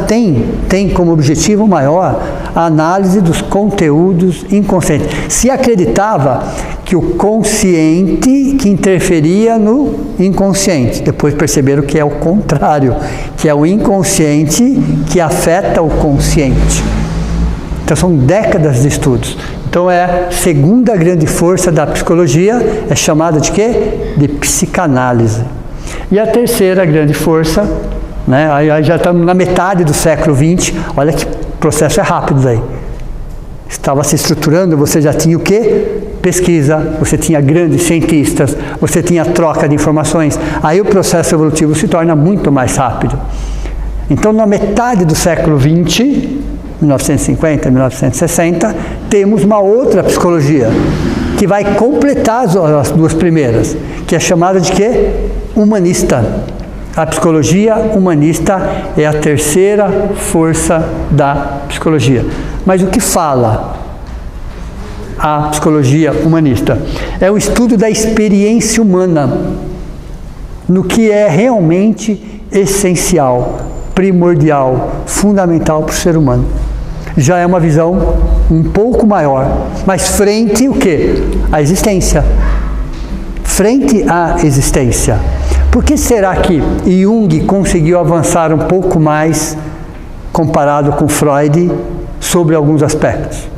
S2: tem como objetivo maior a análise dos conteúdos inconscientes. Se acreditava que o consciente que interferia no inconsciente, depois perceberam que é o contrário, que é o inconsciente que afeta o consciente. Então são décadas de estudos. Então é a segunda grande força da psicologia, é chamada de quê? De psicanálise. E a terceira grande força, né? Aí já estamos na metade do século XX, olha que processo é rápido aí. estava se estruturando, você já tinha o quê? Pesquisa, você tinha grandes cientistas, você tinha troca de informações. Aí o processo evolutivo se torna muito mais rápido. Então, na metade do século XX, 1950, 1960, temos uma outra psicologia que vai completar as duas primeiras, que é chamada de quê? Humanista. A psicologia humanista é a terceira força da psicologia. Mas o que fala a psicologia humanista? É o estudo da experiência humana, no que é realmente essencial, primordial, fundamental para o ser humano. Já é uma visão um pouco maior, mas frente o quê? À existência. Frente à existência. Por que será que Jung conseguiu avançar um pouco mais comparado com Freud sobre alguns aspectos?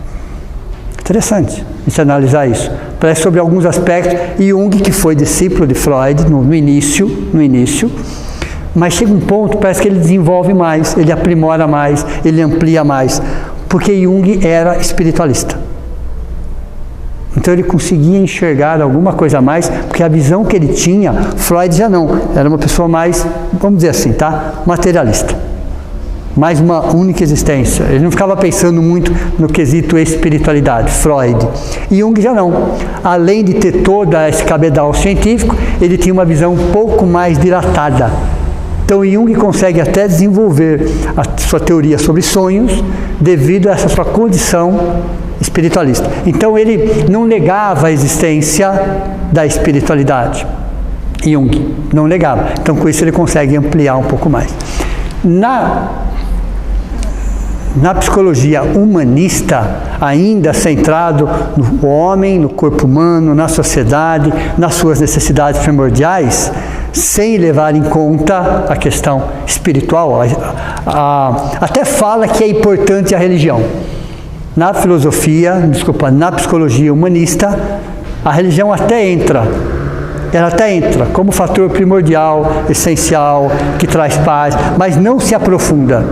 S2: Interessante a gente analisar isso. Parece sobre alguns aspectos, Jung, que foi discípulo de Freud no início, mas chega um ponto, parece que ele desenvolve mais, ele aprimora mais, ele amplia mais, porque Jung era espiritualista. Então ele conseguia enxergar alguma coisa a mais, porque a visão que ele tinha, Freud já não, era uma pessoa mais, vamos dizer assim, tá? Materialista. Mais uma única existência. Ele não ficava pensando muito no quesito espiritualidade, Freud. E Jung já não. Além de ter todo esse cabedal científico, ele tinha uma visão um pouco mais dilatada. Então Jung consegue até desenvolver a sua teoria sobre sonhos devido a essa sua condição espiritualista. Então ele não negava a existência da espiritualidade. Jung não negava. Então com isso ele consegue ampliar um pouco mais. Na psicologia humanista, ainda centrado no homem, no corpo humano, na sociedade, nas suas necessidades primordiais, sem levar em conta a questão espiritual, até fala que é importante a religião. Na na psicologia humanista, a religião até entra. Ela até entra como fator primordial, essencial, que traz paz, mas não se aprofunda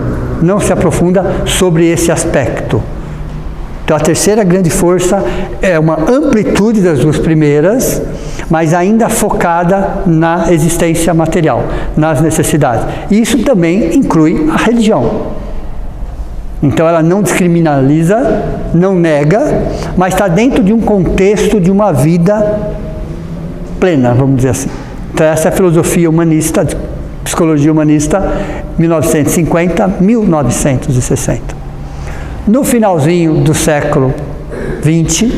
S2: sobre esse aspecto. Então a terceira grande força é uma amplitude das duas primeiras, mas ainda focada na existência material, nas necessidades. Isso também inclui a religião. Então ela não descriminaliza, não nega, mas está dentro de um contexto de uma vida plena, vamos dizer assim. Então essa é a filosofia humanista, psicologia humanista, 1950-1960. No finalzinho do século XX,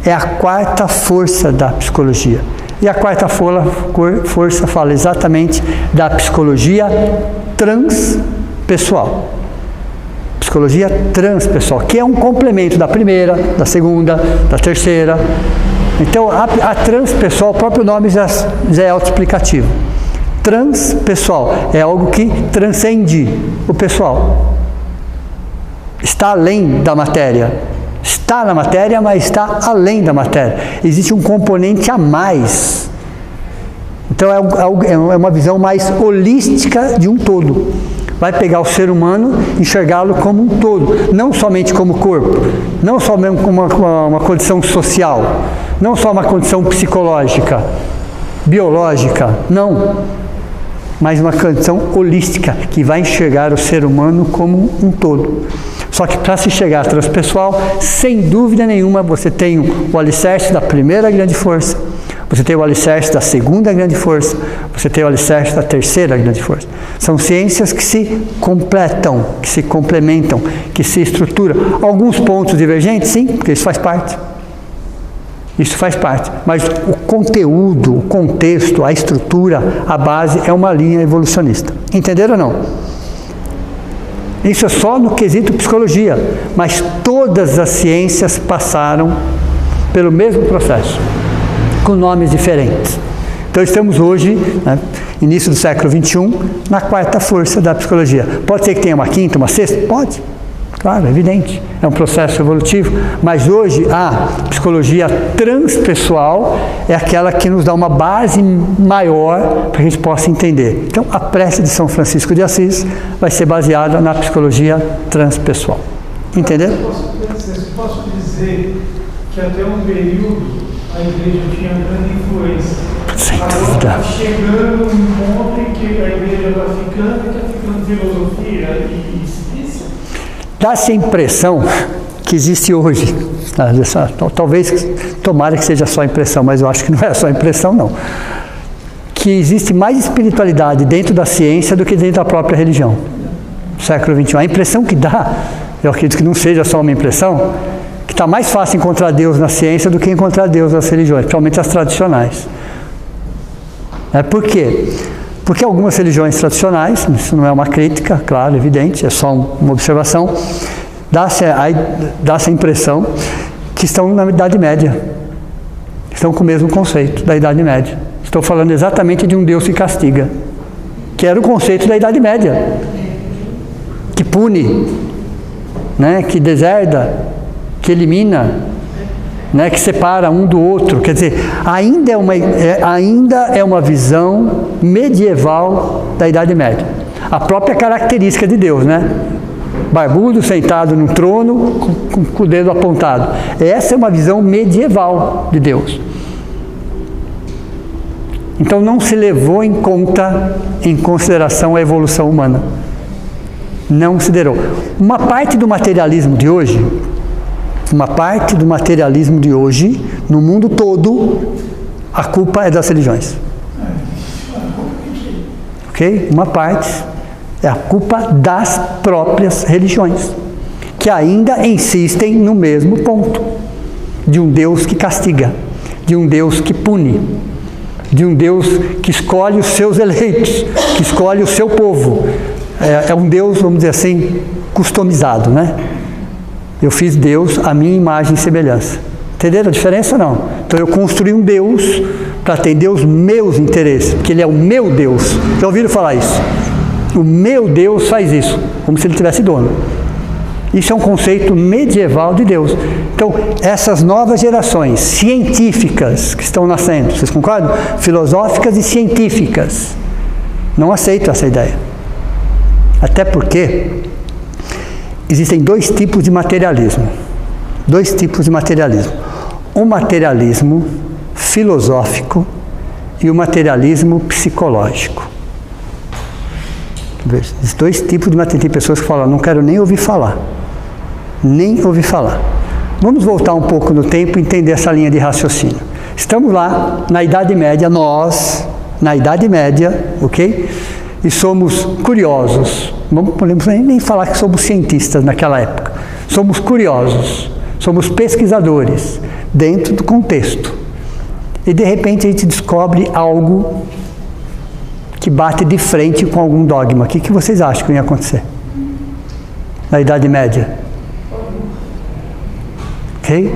S2: é a quarta força da psicologia. E a quarta força fala exatamente da psicologia transpessoal. Psicologia transpessoal, que é um complemento da primeira, da segunda, da terceira. Então, a transpessoal, o próprio nome já é autoexplicativo. Transpessoal é algo que transcende o pessoal. Está além da matéria. Está na matéria, mas está além da matéria. Existe um componente a mais. Então, é uma visão mais holística de um todo. Vai pegar o ser humano e enxergá-lo como um todo. Não somente como corpo. Não somente como uma condição social. Não só uma condição psicológica, biológica. Não. Mas uma condição holística, que vai enxergar o ser humano como um todo. Só que para se chegar a transpessoal, sem dúvida nenhuma, você tem o alicerce da primeira grande força, você tem o alicerce da segunda grande força, você tem o alicerce da terceira grande força. São ciências que se completam, que se complementam, que se estruturam. Alguns pontos divergentes, sim, porque isso faz parte. Isso faz parte, mas o conteúdo, o contexto, a estrutura, a base é uma linha evolucionista. Entenderam ou não? Isso é só no quesito psicologia, mas todas as ciências passaram pelo mesmo processo, com nomes diferentes. Então estamos hoje, início do século XXI, na quarta força da psicologia. Pode ser que tenha uma quinta, uma sexta? Pode. Claro, é evidente, é um processo evolutivo, mas hoje a psicologia transpessoal é aquela que nos dá uma base maior para que a gente possa entender. Então, a prece de São Francisco de Assis vai ser baseada na psicologia transpessoal. Entendeu?
S5: Posso dizer que até um período a igreja tinha grande influência.
S2: Sem
S5: Agora
S2: dúvida.
S5: está chegando um ponto em que a igreja está ficando filosofia e ciência.
S2: Dá-se a impressão que existe hoje, talvez, tomara que seja só impressão, mas eu acho que não é só impressão não, que existe mais espiritualidade dentro da ciência do que dentro da própria religião, no século XXI. A impressão que dá, eu acredito que não seja só uma impressão, que está mais fácil encontrar Deus na ciência do que encontrar Deus nas religiões, principalmente as tradicionais. Por quê? Porque algumas religiões tradicionais, isso não é uma crítica, claro, evidente, é só uma observação, dá-se a impressão que estão na Idade Média, estão com o mesmo conceito da Idade Média. Estou falando exatamente de um Deus que castiga, que era o conceito da Idade Média, que pune, né, que deserda, que elimina, né, que separa um do outro. Quer dizer, ainda é uma visão medieval da Idade Média. A própria característica de Deus, né? Barbudo, sentado num trono, com o dedo apontado. Essa é uma visão medieval de Deus. Então não se levou em consideração a evolução humana. Não considerou. Uma parte do materialismo de hoje, no mundo todo, a culpa é das religiões. Ok? Uma parte é a culpa das próprias religiões, que ainda insistem no mesmo ponto, de um Deus que castiga, de um Deus que pune, de um Deus que escolhe os seus eleitos, que escolhe o seu povo. É um Deus, vamos dizer assim, customizado, né? Eu fiz Deus à minha imagem e semelhança. Entenderam a diferença ou não? Então eu construí um Deus para atender os meus interesses, porque Ele é o meu Deus. Já ouviram falar isso? O meu Deus faz isso, como se Ele tivesse dono. Isso é um conceito medieval de Deus. Então, essas novas gerações científicas que estão nascendo, vocês concordam? Filosóficas e científicas, não aceitam essa ideia. Até porque existem dois tipos de materialismo. Dois tipos de materialismo. O materialismo filosófico e o materialismo psicológico. Esses dois tipos de materialismo. Tem pessoas que falam, não quero nem ouvir falar. Nem ouvir falar. Vamos voltar um pouco no tempo e entender essa linha de raciocínio. Estamos lá na Idade Média, nós, na Idade Média, ok? E somos curiosos. Não podemos nem falar que somos cientistas naquela época. Somos curiosos, somos pesquisadores dentro do contexto. E de repente a gente descobre algo que bate de frente com algum dogma. O que vocês acham que ia acontecer na Idade Média? Ok?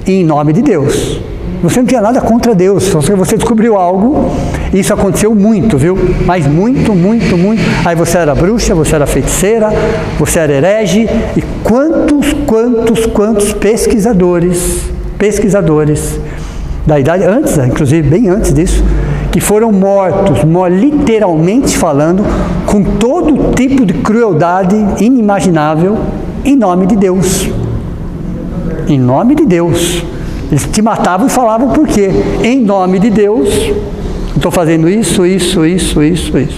S2: Em nome de Deus. Você não tinha nada contra Deus, só que você descobriu algo, e isso aconteceu muito, viu? Mas muito, muito, muito. Aí você era bruxa, você era feiticeira, você era herege, e quantos pesquisadores da idade, antes, inclusive bem antes disso, que foram mortos, literalmente falando, com todo tipo de crueldade inimaginável, em nome de Deus. Em nome de Deus. Eles te matavam e falavam por quê? Em nome de Deus, estou fazendo isso.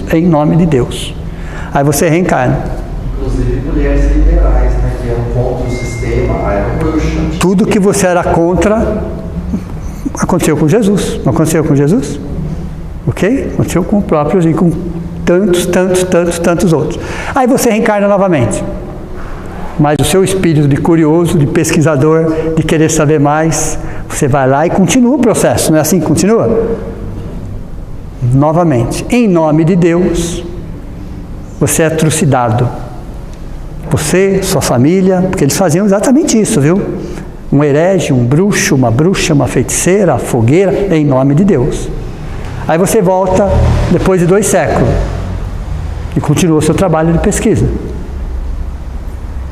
S2: É em nome de Deus. Aí você reencarna.
S3: Inclusive mulheres liberais, né? Que eram contra o sistema, eram bruxas.
S2: Tudo que você era contra, aconteceu com Jesus. Não aconteceu com Jesus? Ok? Aconteceu com o próprio e com tantos outros. Aí você reencarna novamente. Mas o seu espírito de curioso, de pesquisador, de querer saber mais, você vai lá e continua o processo, não é assim que continua? Novamente, em nome de Deus, você é trucidado. Você, sua família, porque eles faziam exatamente isso, viu? Um herege, um bruxo, uma bruxa, uma feiticeira, a fogueira, em nome de Deus. Aí você volta depois de 2 séculos e continua o seu trabalho de pesquisa.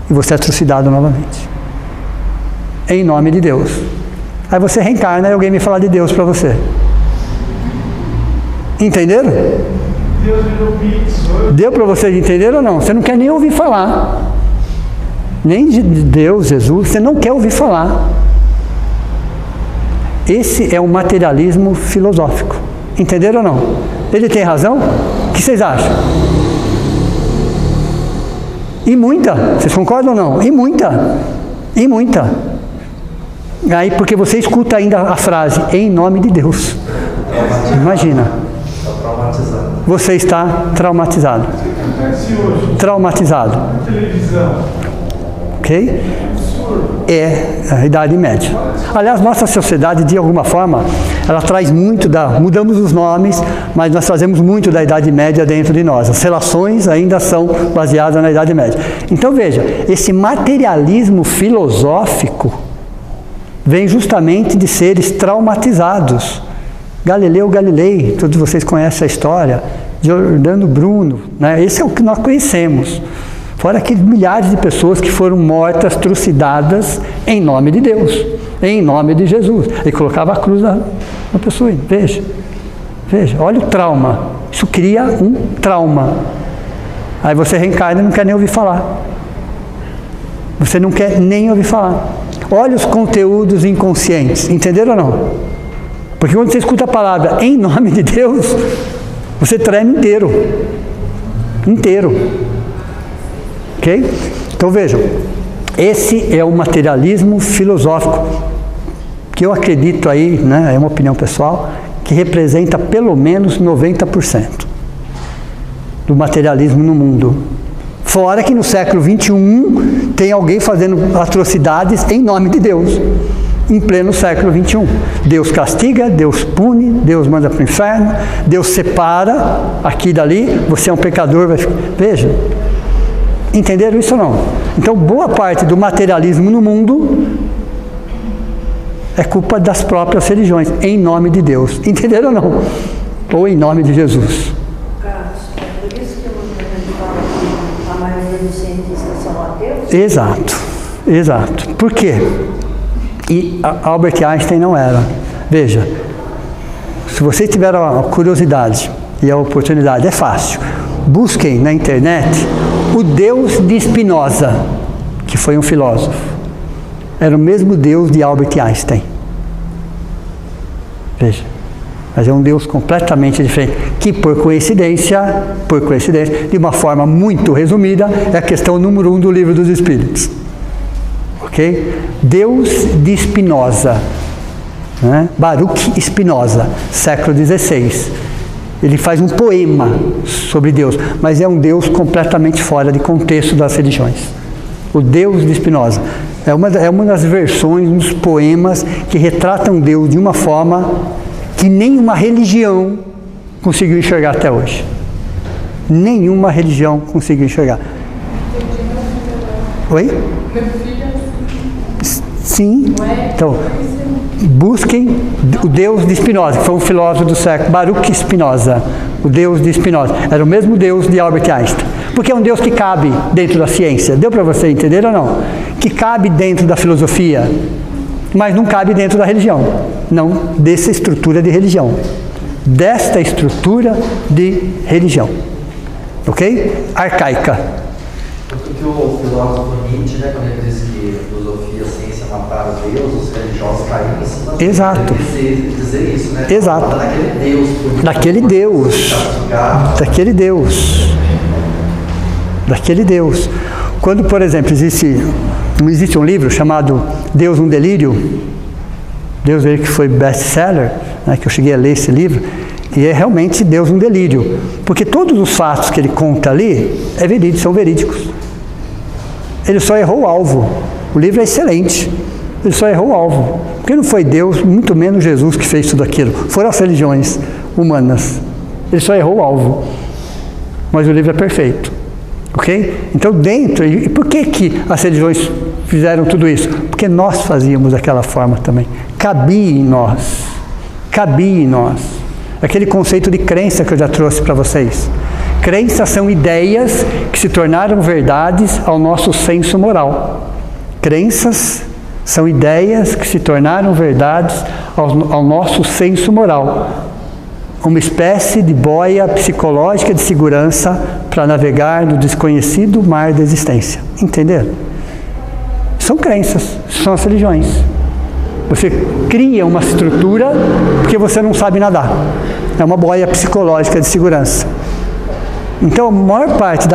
S2: E você é trucidado novamente. Em nome de Deus. Aí você reencarna e alguém me fala de Deus para você. Entenderam?
S5: Deus virou pix.
S2: Deu para vocês entenderem ou não? Você não quer nem ouvir falar. nem de Deus, Jesus, você não quer ouvir falar. Esse é um materialismo filosófico. Entenderam ou não? Ele tem razão? O que vocês acham? E muita. Vocês concordam ou não? E muita. E muita. Aí, porque você escuta ainda a frase, em nome de Deus. Imagina.
S3: Está traumatizado.
S2: Você está traumatizado.
S5: O que acontece hoje
S2: Traumatizado.
S5: na televisão?
S2: Ok?
S5: Absurdo.
S2: É a Idade Média. Aliás, nossa sociedade, de alguma forma, ela traz muito mudamos os nomes, mas nós trazemos muito da Idade Média dentro de nós. As relações ainda são baseadas na Idade Média. Então veja, esse materialismo filosófico vem justamente de seres traumatizados. Galileu Galilei, todos vocês conhecem a história, Giordano Bruno, né? Esse é o que nós conhecemos. Fora aqueles milhares de pessoas que foram mortas, trucidadas em nome de Deus, em nome de Jesus. Ele colocava a cruz na pessoa. Veja, olha o trauma. Isso cria um trauma. Aí você reencarna e não quer nem ouvir falar. Você não quer nem ouvir falar. Olha os conteúdos inconscientes. Entenderam ou não? Porque quando você escuta a palavra em nome de Deus, você treme inteiro. Inteiro. Ok? Então vejam, esse é o materialismo filosófico, que eu acredito aí, né, é uma opinião pessoal, que representa pelo menos 90% do materialismo no mundo. Fora que no século XXI tem alguém fazendo atrocidades em nome de Deus, em pleno século XXI. Deus castiga, Deus pune, Deus manda para o inferno, Deus separa aqui e dali, você é um pecador, veja. Entenderam isso ou não? Então, boa parte do materialismo no mundo é culpa das próprias religiões, em nome de Deus. Entenderam ou não? Ou em nome de Jesus.
S6: Carlos, é por isso que muita gente fala que a maioria dos cientistas são ateus?
S2: Exato. Por quê? E Albert Einstein não era. Veja, se vocês tiveram a curiosidade e a oportunidade, é fácil. Busquem na internet o Deus de Spinoza, que foi um filósofo. Era o mesmo Deus de Albert Einstein. Veja, mas é um Deus completamente diferente, que por coincidência, de uma forma muito resumida, é a questão número 1 do Livro dos Espíritos. Ok? Deus de Spinoza, né? Baruch Spinoza, século XVI. Ele faz um poema sobre Deus, mas é um Deus completamente fora de contexto das religiões. O Deus de Spinoza é uma das versões dos poemas que retratam Deus de uma forma que nenhuma religião conseguiu enxergar até hoje. Nenhuma religião conseguiu enxergar. Oi? Sim. Então, busquem o Deus de Spinoza, que foi um filósofo do século, Baruch Spinoza, o Deus de Spinoza. Era o mesmo Deus de Albert Einstein. Porque é um Deus que cabe dentro da ciência. Deu para você entender ou não? Que cabe dentro da filosofia, mas não cabe dentro da religião. Não dessa estrutura de religião. Desta estrutura de religião. Ok? Arcaica.
S3: Tanto que o filósofo Nietzsche, né, quando ele disse que a filosofia e a ciência mataram Deus, os religiosos caíram em cima dele.
S2: Exato.
S3: Dizer isso, né?
S2: Exato.
S3: Falando daquele Deus.
S2: Daquele Deus. Daquele Deus. Daquele Deus. Quando, por exemplo, existe um livro chamado Deus um Delírio, Deus ele que foi best-seller, né, que eu cheguei a ler esse livro, e é realmente Deus um delírio, porque todos os fatos que ele conta ali são verídicos. Ele só errou o alvo. O livro é excelente. Ele só errou o alvo. Porque não foi Deus, muito menos Jesus que fez tudo aquilo. Foram as religiões humanas. Ele só errou o alvo. Mas o livro é perfeito. Ok? Então e por que as religiões fizeram tudo isso? Porque nós fazíamos daquela forma também. Cabia em nós. Aquele conceito de crença que eu já trouxe para vocês. Crenças são ideias que se tornaram verdades ao nosso senso moral. Crenças são ideias que se tornaram verdades ao nosso senso moral. Uma espécie de boia psicológica de segurança para navegar no desconhecido mar da existência. Entenderam? São crenças, são as religiões. Você cria uma estrutura porque você não sabe nadar. É uma boia psicológica de segurança. Então, a maior parte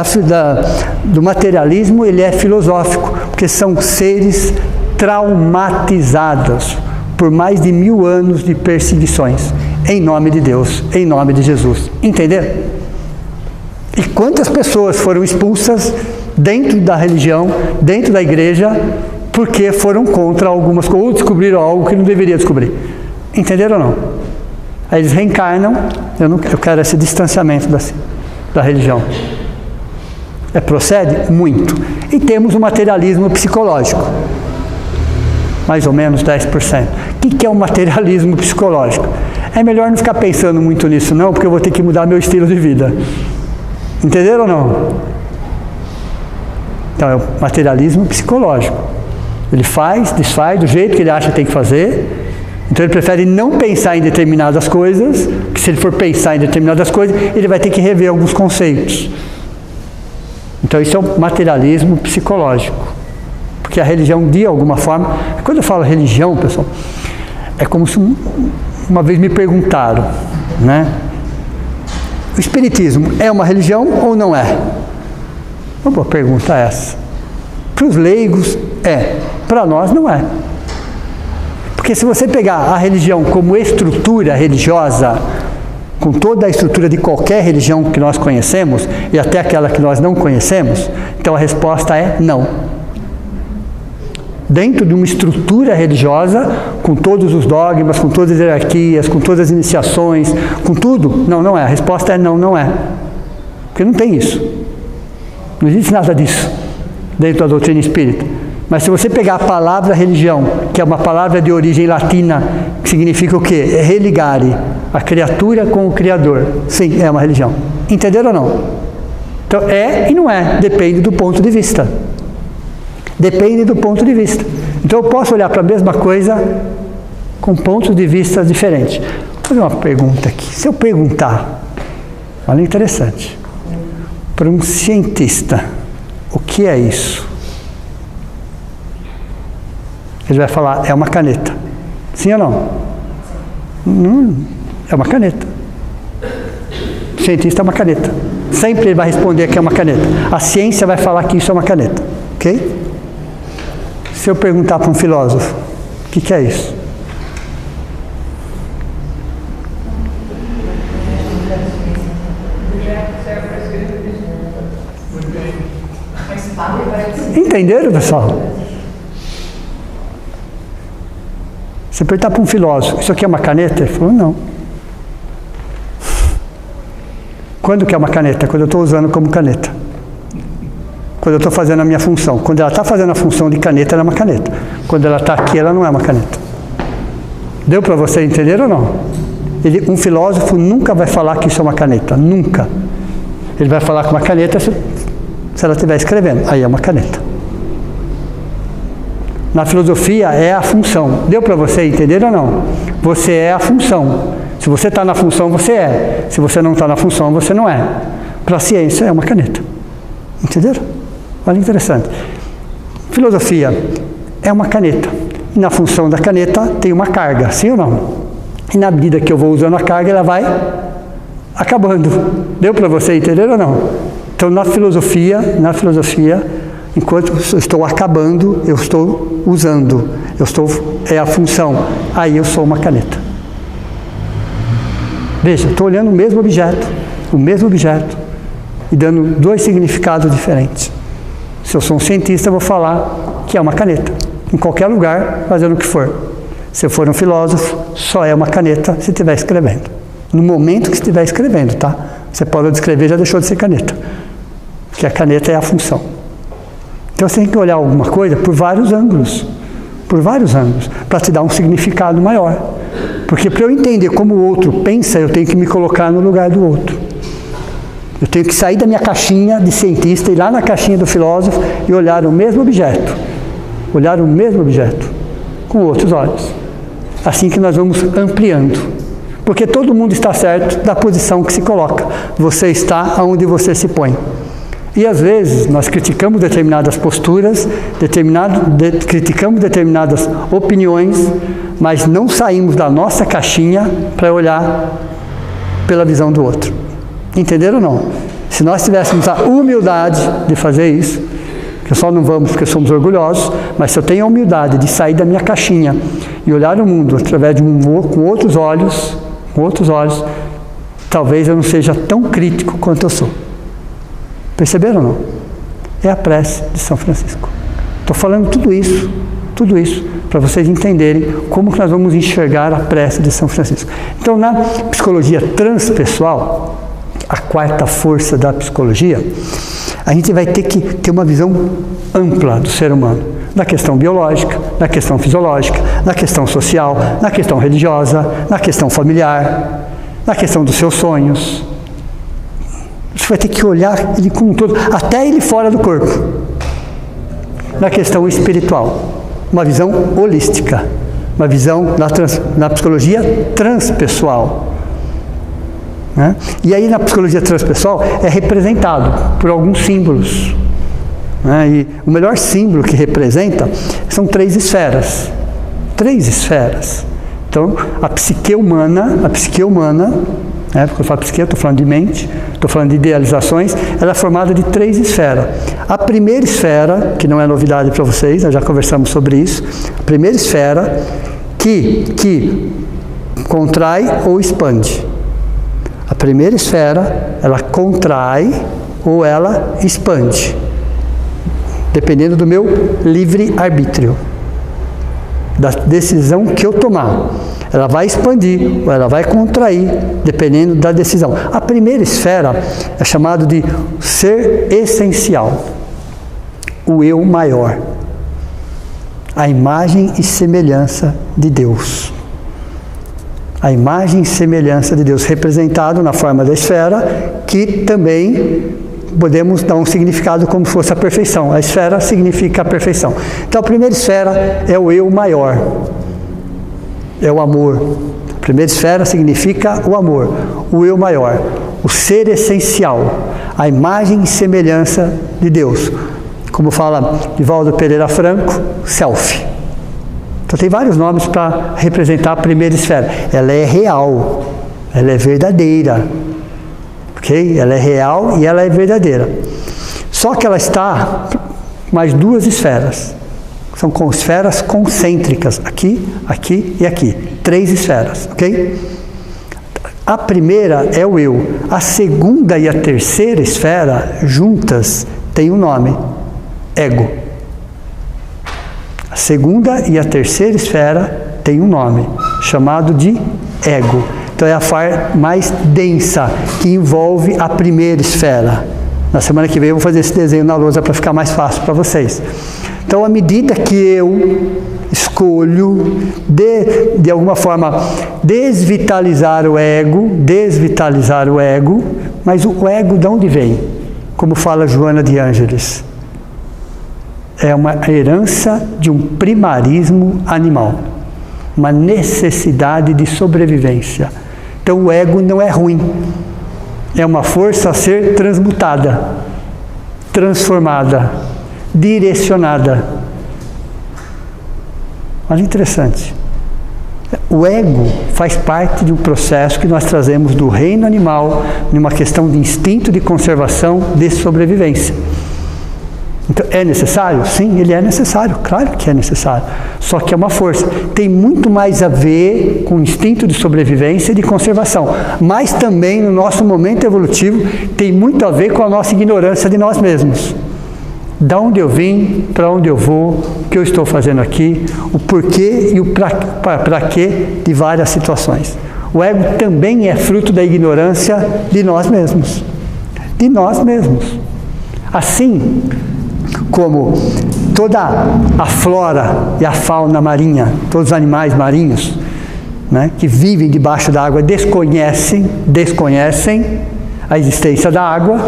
S2: do materialismo, ele é filosófico, porque são seres traumatizados por mais de 1000 anos de perseguições, em nome de Deus, em nome de Jesus. Entenderam? E quantas pessoas foram expulsas dentro da religião, dentro da igreja, porque foram contra algumas coisas, ou descobriram algo que não deveria descobrir. Entenderam ou não? Aí eles reencarnam, eu quero esse distanciamento da religião. Procede? Muito. E temos o materialismo psicológico. Mais ou menos 10%. O que é o materialismo psicológico? É melhor não ficar pensando muito nisso não, porque eu vou ter que mudar meu estilo de vida. Entenderam ou não? Então é o materialismo psicológico. Ele faz, desfaz do jeito que ele acha que tem que fazer. Então ele prefere não pensar em determinadas coisas, que se ele for pensar em determinadas coisas, ele vai ter que rever alguns conceitos. Então isso é o materialismo psicológico. Porque a religião, de alguma forma... Quando eu falo religião, pessoal, é como se uma vez me perguntaram, né? O espiritismo é uma religião ou não é? Uma boa pergunta essa. Para os leigos, é. Para nós, não é. Porque se você pegar a religião como estrutura religiosa, com toda a estrutura de qualquer religião que nós conhecemos, e até aquela que nós não conhecemos, então a resposta é não. Dentro de uma estrutura religiosa, com todos os dogmas, com todas as hierarquias, com todas as iniciações, com tudo, não é. A resposta é não, não é. Porque não tem isso. Não existe nada disso dentro da doutrina espírita. Mas se você pegar a palavra religião, que é uma palavra de origem latina, que significa o quê? É religare, a criatura com o Criador. Sim, é uma religião. Entenderam ou não? Então é e não é, depende do ponto de vista. Depende do ponto de vista. Então eu posso olhar para a mesma coisa com pontos de vista diferentes. Vou fazer uma pergunta aqui. Se eu perguntar, olha interessante, para um cientista, o que é isso? Ele vai falar, é uma caneta. Sim ou não? É uma caneta. O cientista é uma caneta. Sempre ele vai responder que é uma caneta. A ciência vai falar que isso é uma caneta. Ok? Se eu perguntar para um filósofo, o que é isso? Entenderam, pessoal? Se eu perguntar para um filósofo, isso aqui é uma caneta? Ele falou, não. Quando que é uma caneta? Quando eu estou usando como caneta. Quando eu estou fazendo a minha função. Quando ela está fazendo a função de caneta, ela é uma caneta. Quando ela está aqui, ela não é uma caneta. Deu para você entender ou não? Um filósofo nunca vai falar que isso é uma caneta. Nunca. Ele vai falar que uma caneta se ela estiver escrevendo. Aí é uma caneta. Na filosofia é a função. Deu para você entender ou não? Você é a função. Se você está na função, você é. Se você não está na função, você não é. Para a ciência é uma caneta. Entenderam? Olha, interessante. Filosofia é uma caneta. E na função da caneta tem uma carga, sim ou não? E na medida que eu vou usando a carga, ela vai acabando. Deu para você entender ou não? Então, na filosofia, enquanto eu estou acabando, eu estou usando. É a função. Aí eu sou uma caneta. Veja, estou olhando o mesmo objeto, e dando dois significados diferentes. Se eu sou um cientista, eu vou falar que é uma caneta. Em qualquer lugar, fazendo o que for. Se eu for um filósofo, só é uma caneta se estiver escrevendo. No momento que estiver escrevendo, tá? Você pode escrever, já deixou de ser caneta. Porque a caneta é a função. Então você tem que olhar alguma coisa por vários ângulos. Para te dar um significado maior. Porque para eu entender como o outro pensa, eu tenho que me colocar no lugar do outro. Eu tenho que sair da minha caixinha de cientista, ir lá na caixinha do filósofo e olhar o mesmo objeto. Com outros olhos. Assim que nós vamos ampliando. Porque todo mundo está certo da posição que se coloca. Você está onde você se põe. E às vezes nós criticamos determinadas posturas, criticamos determinadas opiniões, mas não saímos da nossa caixinha para olhar pela visão do outro. Entenderam ou não? Se nós tivéssemos a humildade de fazer isso, que só não vamos porque somos orgulhosos, mas se eu tenho a humildade de sair da minha caixinha e olhar o mundo através de com outros olhos, talvez eu não seja tão crítico quanto eu sou. Perceberam ou não? É a prece de São Francisco. Estou falando tudo isso, para vocês entenderem como que nós vamos enxergar a prece de São Francisco. Então, na psicologia transpessoal, a quarta força da psicologia, a gente vai ter que ter uma visão ampla do ser humano, na questão biológica, na questão fisiológica, na questão social, na questão religiosa, na questão familiar, na questão dos seus sonhos. Você vai ter que olhar ele como um todo, até ele fora do corpo. Na questão espiritual, uma visão holística, uma visão na psicologia transpessoal. Né? E aí na psicologia transpessoal é representado por alguns símbolos. Né? E o melhor símbolo que representa são 3 esferas. 3 esferas. Então, a psique humana, né? Porque eu falo psique, eu estou falando de mente, estou falando de idealizações, ela é formada de 3 esferas. A primeira esfera, que não é novidade para vocês, nós já conversamos sobre isso, a primeira esfera que contrai ou expande. A primeira esfera, ela contrai ou ela expande, dependendo do meu livre-arbítrio, da decisão que eu tomar. Ela vai expandir ou ela vai contrair, dependendo da decisão. A primeira esfera é chamada de ser essencial, o eu maior, a imagem e semelhança de Deus. A imagem e semelhança de Deus, representado na forma da esfera, que também podemos dar um significado como se fosse a perfeição. A esfera significa a perfeição. Então, a primeira esfera é o eu maior, é o amor. A primeira esfera significa o amor, o eu maior, o ser essencial, a imagem e semelhança de Deus. Como fala Divaldo Pereira Franco, self. Então tem vários nomes para representar a primeira esfera. Ela é real, ela é verdadeira. Ok? Ela é real e ela é verdadeira. Só que ela está mais 2 esferas. São esferas concêntricas, aqui, aqui e aqui. 3 esferas, ok? A primeira é o eu. A segunda e a terceira esfera, juntas, têm um nome: ego. A segunda e a terceira esfera têm um nome, chamado de ego. Então é a parte mais densa, que envolve a primeira esfera. Na semana que vem eu vou fazer esse desenho na lousa para ficar mais fácil para vocês. Então, à medida que eu escolho, de alguma forma, desvitalizar o ego, mas o ego de onde vem? Como fala Joana de Ângeles, é uma herança de um primarismo animal, uma necessidade de sobrevivência. Então, o ego não é ruim, é uma força a ser transmutada, transformada, direcionada. Olha, interessante. O ego faz parte de um processo que nós trazemos do reino animal, numa questão de instinto de conservação, de sobrevivência. Então, é necessário? Sim, ele é necessário, claro que é necessário. Só que é uma força. Tem muito mais a ver com o instinto de sobrevivência e de conservação. Mas também, no nosso momento evolutivo, tem muito a ver com a nossa ignorância de nós mesmos. Da onde eu vim, para onde eu vou, o que eu estou fazendo aqui, o porquê e o para quê de várias situações. O ego também é fruto da ignorância de nós mesmos. De nós mesmos. Assim como toda a flora e a fauna marinha, todos os animais marinhos, né, que vivem debaixo da água, desconhecem a existência da água.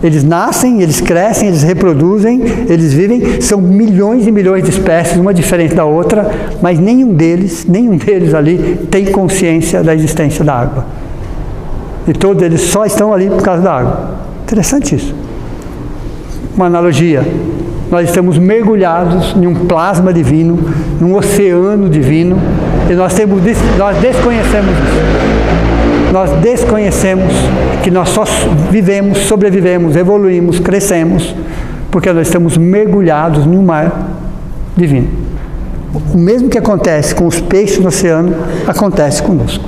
S2: Eles nascem, eles crescem, eles reproduzem, eles vivem, são milhões e milhões de espécies, uma diferente da outra, mas nenhum deles ali tem consciência da existência da água. E todos eles só estão ali por causa da água. Interessante isso. uma analogia. Nós estamos mergulhados em um plasma divino, num oceano divino, e nós desconhecemos isso. Nós desconhecemos que nós só vivemos, sobrevivemos, evoluímos, crescemos, porque nós estamos mergulhados em um mar divino. O mesmo que acontece com os peixes no oceano, acontece conosco.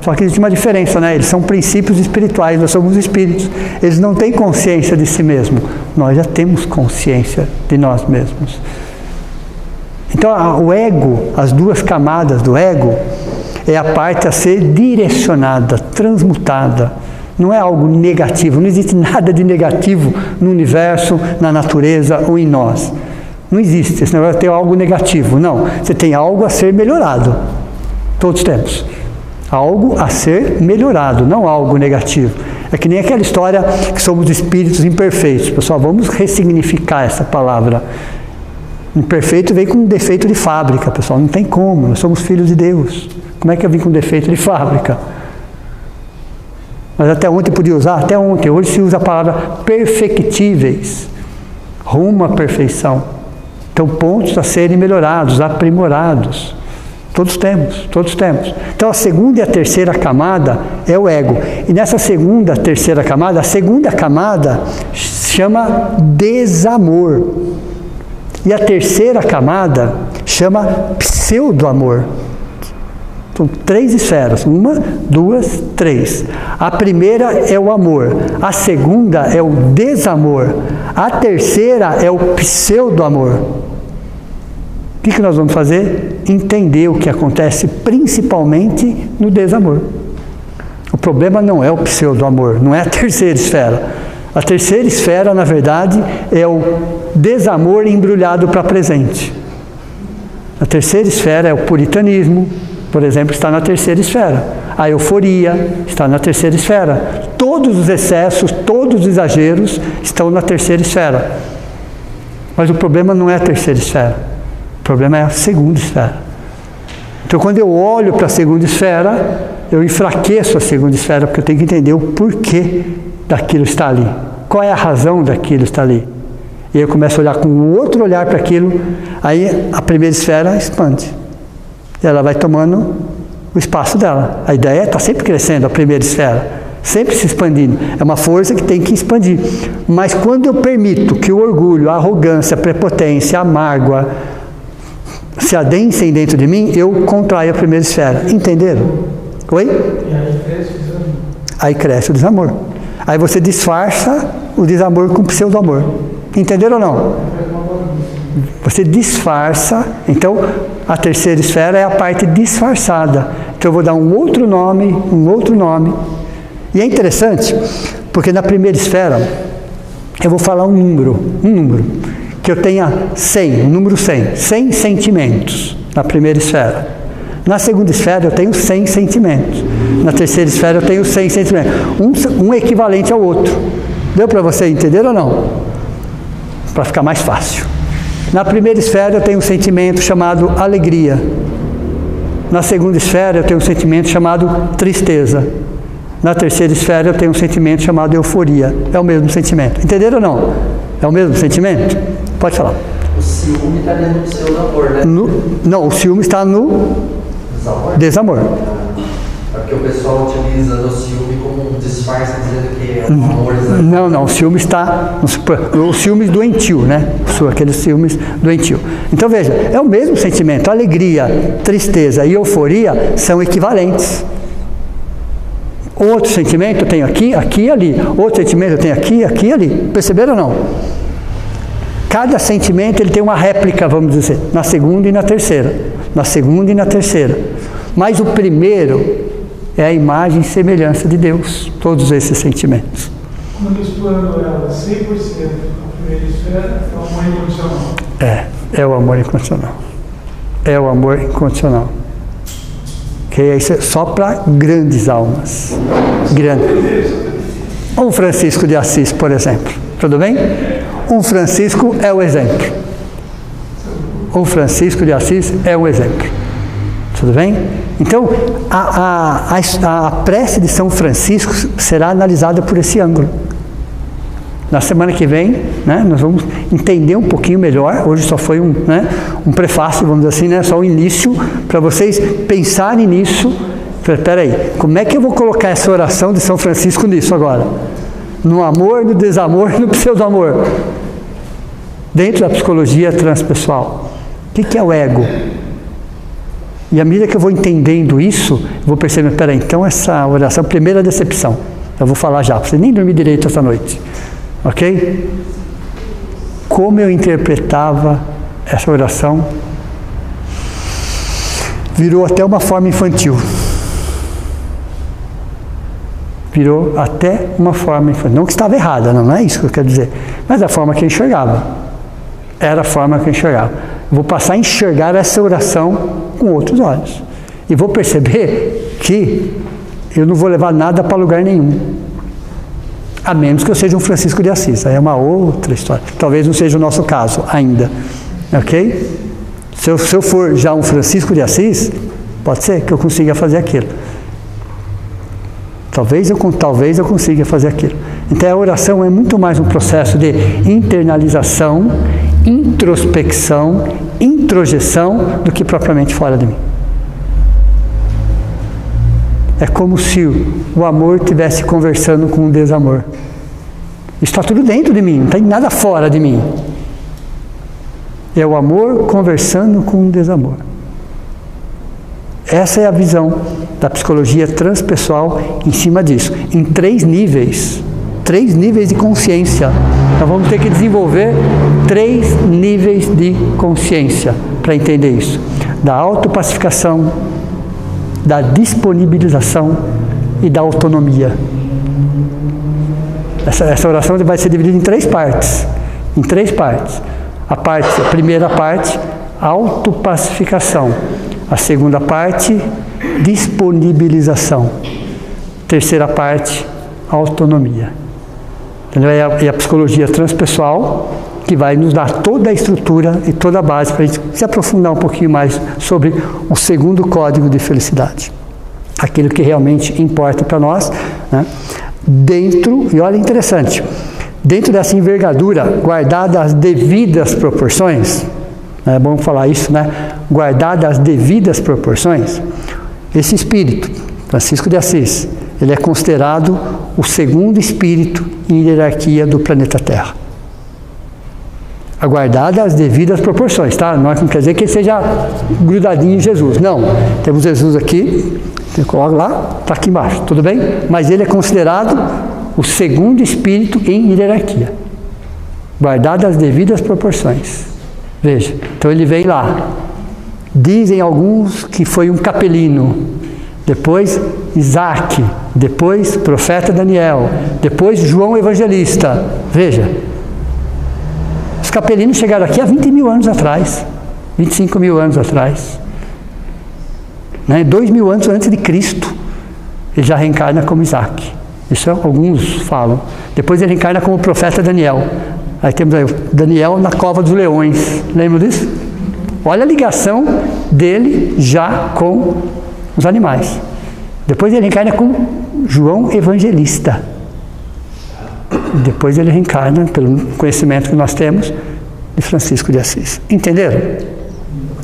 S2: Só que existe uma diferença, né? Eles são princípios espirituais, nós somos espíritos. Eles não têm consciência de si mesmos. Nós já temos consciência de nós mesmos. Então, o ego, as duas camadas do ego, é a parte a ser direcionada, transmutada. Não é algo negativo, não existe nada de negativo no universo, na natureza ou em nós. Não existe, esse negócio de ter algo negativo, não. Você tem algo a ser melhorado. Todos temos. Algo a ser melhorado, não algo negativo. É que nem aquela história que somos espíritos imperfeitos. Pessoal, vamos ressignificar essa palavra. Imperfeito vem com um defeito de fábrica, pessoal. Não tem como, nós somos filhos de Deus. Como é que eu vim com defeito de fábrica? Mas até ontem podia usar, até ontem. Hoje se usa a palavra perfectíveis. Rumo à perfeição. Então, pontos a serem melhorados, aprimorados. Todos temos, todos temos. Então, a segunda e a terceira camada é o ego. E nessa segunda, terceira camada, a segunda camada chama desamor. E a terceira camada chama pseudo-amor. São 3 esferas. 1, 2, 3. A primeira é o amor. A segunda é o desamor. A terceira é o pseudo-amor. O que nós vamos fazer? Entender o que acontece principalmente no desamor. O problema não é o pseudo-amor, não é a terceira esfera. A terceira esfera, na verdade, é o desamor embrulhado para presente. A terceira esfera é o puritanismo, por exemplo, está na terceira esfera. A euforia está na terceira esfera. Todos os excessos, todos os exageros estão na terceira esfera. Mas o problema não é a terceira esfera. O problema é a segunda esfera. Então, quando eu olho para a segunda esfera, eu enfraqueço a segunda esfera, porque eu tenho que entender o porquê daquilo estar ali. Qual é a razão daquilo estar ali? E eu começo a olhar com um outro olhar para aquilo, aí a primeira esfera expande. Ela vai tomando o espaço dela. A ideia é estar sempre crescendo, a primeira esfera, sempre se expandindo. É uma força que tem que expandir. Mas quando eu permito que o orgulho, a arrogância, a prepotência, a mágoa se adensem dentro de mim, eu contraio a primeira esfera. Entenderam? Oi?
S5: E aí cresce o desamor.
S2: Aí cresce o desamor. Aí você disfarça o desamor com pseudo-amor. Entenderam ou não? Você disfarça. Então, a terceira esfera é a parte disfarçada. Então, eu vou dar um outro nome. E é interessante, porque na primeira esfera, eu vou falar um número. Que eu tenha 100, o número 100. 100 sentimentos na primeira esfera. Na segunda esfera eu tenho 100 sentimentos. Na terceira esfera eu tenho 100 sentimentos. Um equivalente ao outro. Deu para você entender ou não? Para ficar mais fácil. Na primeira esfera eu tenho um sentimento chamado alegria. Na segunda esfera eu tenho um sentimento chamado tristeza. Na terceira esfera eu tenho um sentimento chamado euforia. É o mesmo sentimento. Entenderam ou não? É o mesmo sentimento? Pode falar.
S3: O ciúme está dentro do pseudo-amor, né?
S2: Não, o ciúme está no desamor.
S3: É porque o pessoal utiliza o ciúme como um disfarce, dizendo que é um amor exagerado.
S2: Não, o ciúme está... O ciúme doentio, né? Aqueles ciúmes doentio. Então veja, é o mesmo sentimento. Alegria, tristeza e euforia são equivalentes. Outro sentimento eu tenho aqui, aqui e ali. Outro sentimento eu tenho aqui, aqui e ali. Perceberam ou não? Cada sentimento ele tem uma réplica, vamos dizer, na segunda e na terceira. Na segunda e na terceira. Mas o primeiro é a imagem e semelhança de Deus. Todos esses sentimentos.
S5: Quando eu explano ela 100% na primeira esfera, é o amor incondicional.
S2: É o amor incondicional. É o amor incondicional. Que é isso só para grandes almas. Um Francisco de Assis, por exemplo. Tudo bem? Um Francisco é o exemplo. Um Francisco de Assis é o exemplo. Tudo bem? Então, a prece de São Francisco será analisada por esse ângulo. Na semana que vem, né, nós vamos entender um pouquinho melhor. Hoje só foi um prefácio, vamos dizer assim, né, só o início, para vocês pensarem nisso. Espera aí, como é que eu vou colocar essa oração de São Francisco nisso agora? No amor, no desamor, no pseudo-amor. Dentro da psicologia transpessoal. O que é o ego? E à medida que eu vou entendendo isso, eu vou percebendo, espera aí, então essa oração, primeira decepção. Eu vou falar já, para você nem dormir direito essa noite. Ok? Como eu interpretava essa oração, virou até uma forma infantil. Virou até uma forma infantil. Não que estava errada, não é isso que eu quero dizer. Mas a forma que eu enxergava. Era a forma que eu enxergava. Eu vou passar a enxergar essa oração com outros olhos. E vou perceber que eu não vou levar nada para lugar nenhum. A menos que eu seja um Francisco de Assis. Aí é uma outra história. Talvez não seja o nosso caso ainda. Ok? Se eu for já um Francisco de Assis, pode ser que eu consiga fazer aquilo. Talvez eu consiga fazer aquilo. Então a oração é muito mais um processo de internalização, introspecção, introjeção do que propriamente fora de mim. É como se o amor estivesse conversando com o desamor. Está tudo dentro de mim, não tem nada fora de mim. É o amor conversando com o desamor. Essa é a visão da psicologia transpessoal em cima disso. Em 3 níveis de consciência. Nós vamos ter que desenvolver 3 níveis de consciência para entender isso. Da autopacificação, da disponibilização e da autonomia. Essa oração vai ser dividida em 3 partes. Em 3 partes. A primeira parte, autopacificação. A segunda parte, disponibilização. Terceira parte, autonomia. Entendeu? É a psicologia transpessoal que vai nos dar toda a estrutura e toda a base para a gente se aprofundar um pouquinho mais sobre o segundo código de felicidade. Aquilo que realmente importa para nós, né? E olha interessante, dentro dessa envergadura, guardada as devidas proporções, é bom falar isso, né? Guardada as devidas proporções, esse espírito, Francisco de Assis, ele é considerado o segundo espírito em hierarquia do planeta Terra. Aguardada as devidas proporções, tá? Não quer dizer que ele seja grudadinho em Jesus. Não. Temos Jesus aqui, você coloca lá, está aqui embaixo, tudo bem? Mas ele é considerado o segundo espírito em hierarquia. Guardada as devidas proporções. Veja, então ele vem lá. Dizem alguns que foi um capelino, depois Isaac, depois profeta Daniel, depois João Evangelista. Veja, os capelinos chegaram aqui há 20 mil anos atrás, 25 mil anos atrás, né? 2.000 anos antes de Cristo, ele já reencarna como Isaac. Isso alguns falam. Depois ele reencarna como profeta Daniel. Aí temos aí Daniel na cova dos leões. Lembra disso? Olha a ligação dele já com os animais. Depois ele reencarna como João Evangelista. Depois ele reencarna, pelo conhecimento que nós temos, de Francisco de Assis. Entenderam?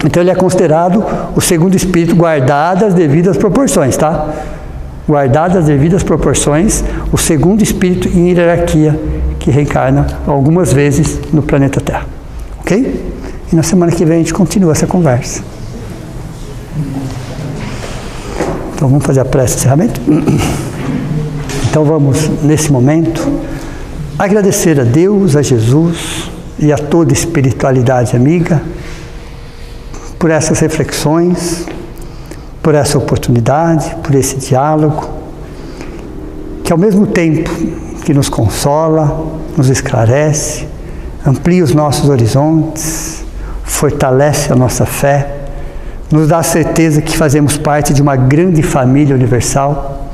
S2: Então ele é considerado o segundo espírito, guardadas as devidas proporções, tá? Guardadas as devidas proporções, o segundo espírito em hierarquia que reencarna algumas vezes no planeta Terra. Ok? E na semana que vem a gente continua essa conversa. Então vamos fazer a prece de encerramento? Então vamos, nesse momento, agradecer a Deus, a Jesus e a toda espiritualidade amiga por essas reflexões, por essa oportunidade, por esse diálogo, que ao mesmo tempo que nos consola, nos esclarece, amplia os nossos horizontes, fortalece a nossa fé, nos dá a certeza que fazemos parte de uma grande família universal,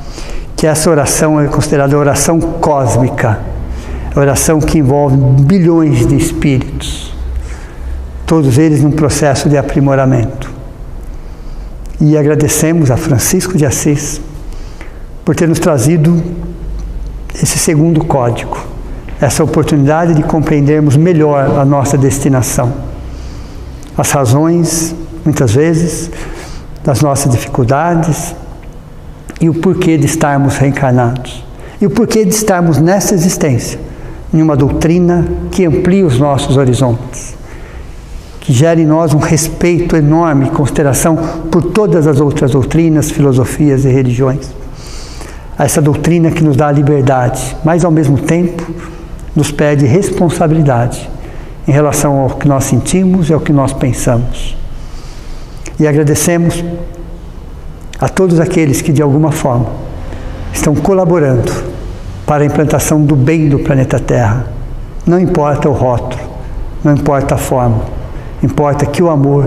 S2: que essa oração é considerada a oração cósmica, a oração que envolve bilhões de espíritos, todos eles num processo de aprimoramento. E agradecemos a Francisco de Assis por ter nos trazido esse segundo código, essa oportunidade de compreendermos melhor a nossa destinação, as razões, muitas vezes, das nossas dificuldades e o porquê de estarmos reencarnados e o porquê de estarmos nessa existência, em uma doutrina que amplie os nossos horizontes, que gere em nós um respeito enorme, consideração por todas as outras doutrinas, filosofias e religiões. Essa doutrina que nos dá a liberdade, mas ao mesmo tempo nos pede responsabilidade em relação ao que nós sentimos e ao que nós pensamos. E agradecemos a todos aqueles que de alguma forma estão colaborando para a implantação do bem do planeta Terra. Não importa o rótulo, não importa a forma, importa que o amor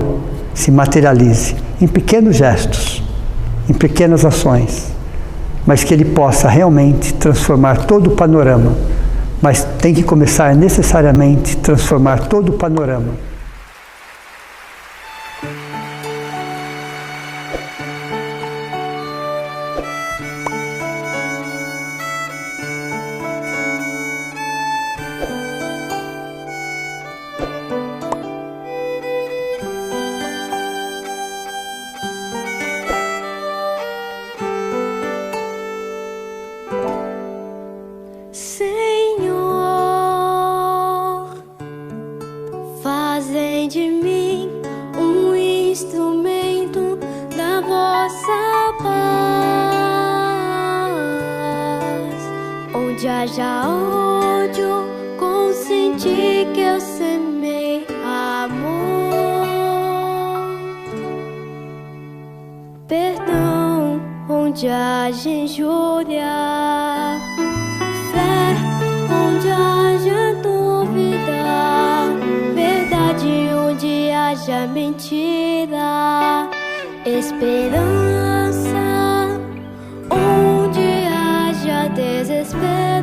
S2: se materialize em pequenos gestos, em pequenas ações, mas que ele possa realmente transformar todo o panorama. Mas tem que começar necessariamente a transformar todo o panorama.
S1: Senhor, fazem de mim um instrumento da vossa paz. Onde haja ódio, consenti que eu semei amor. Perdão, onde haja injúria, fé, onde haja dúvida, verdade onde haja mentira, esperança onde haja desespero.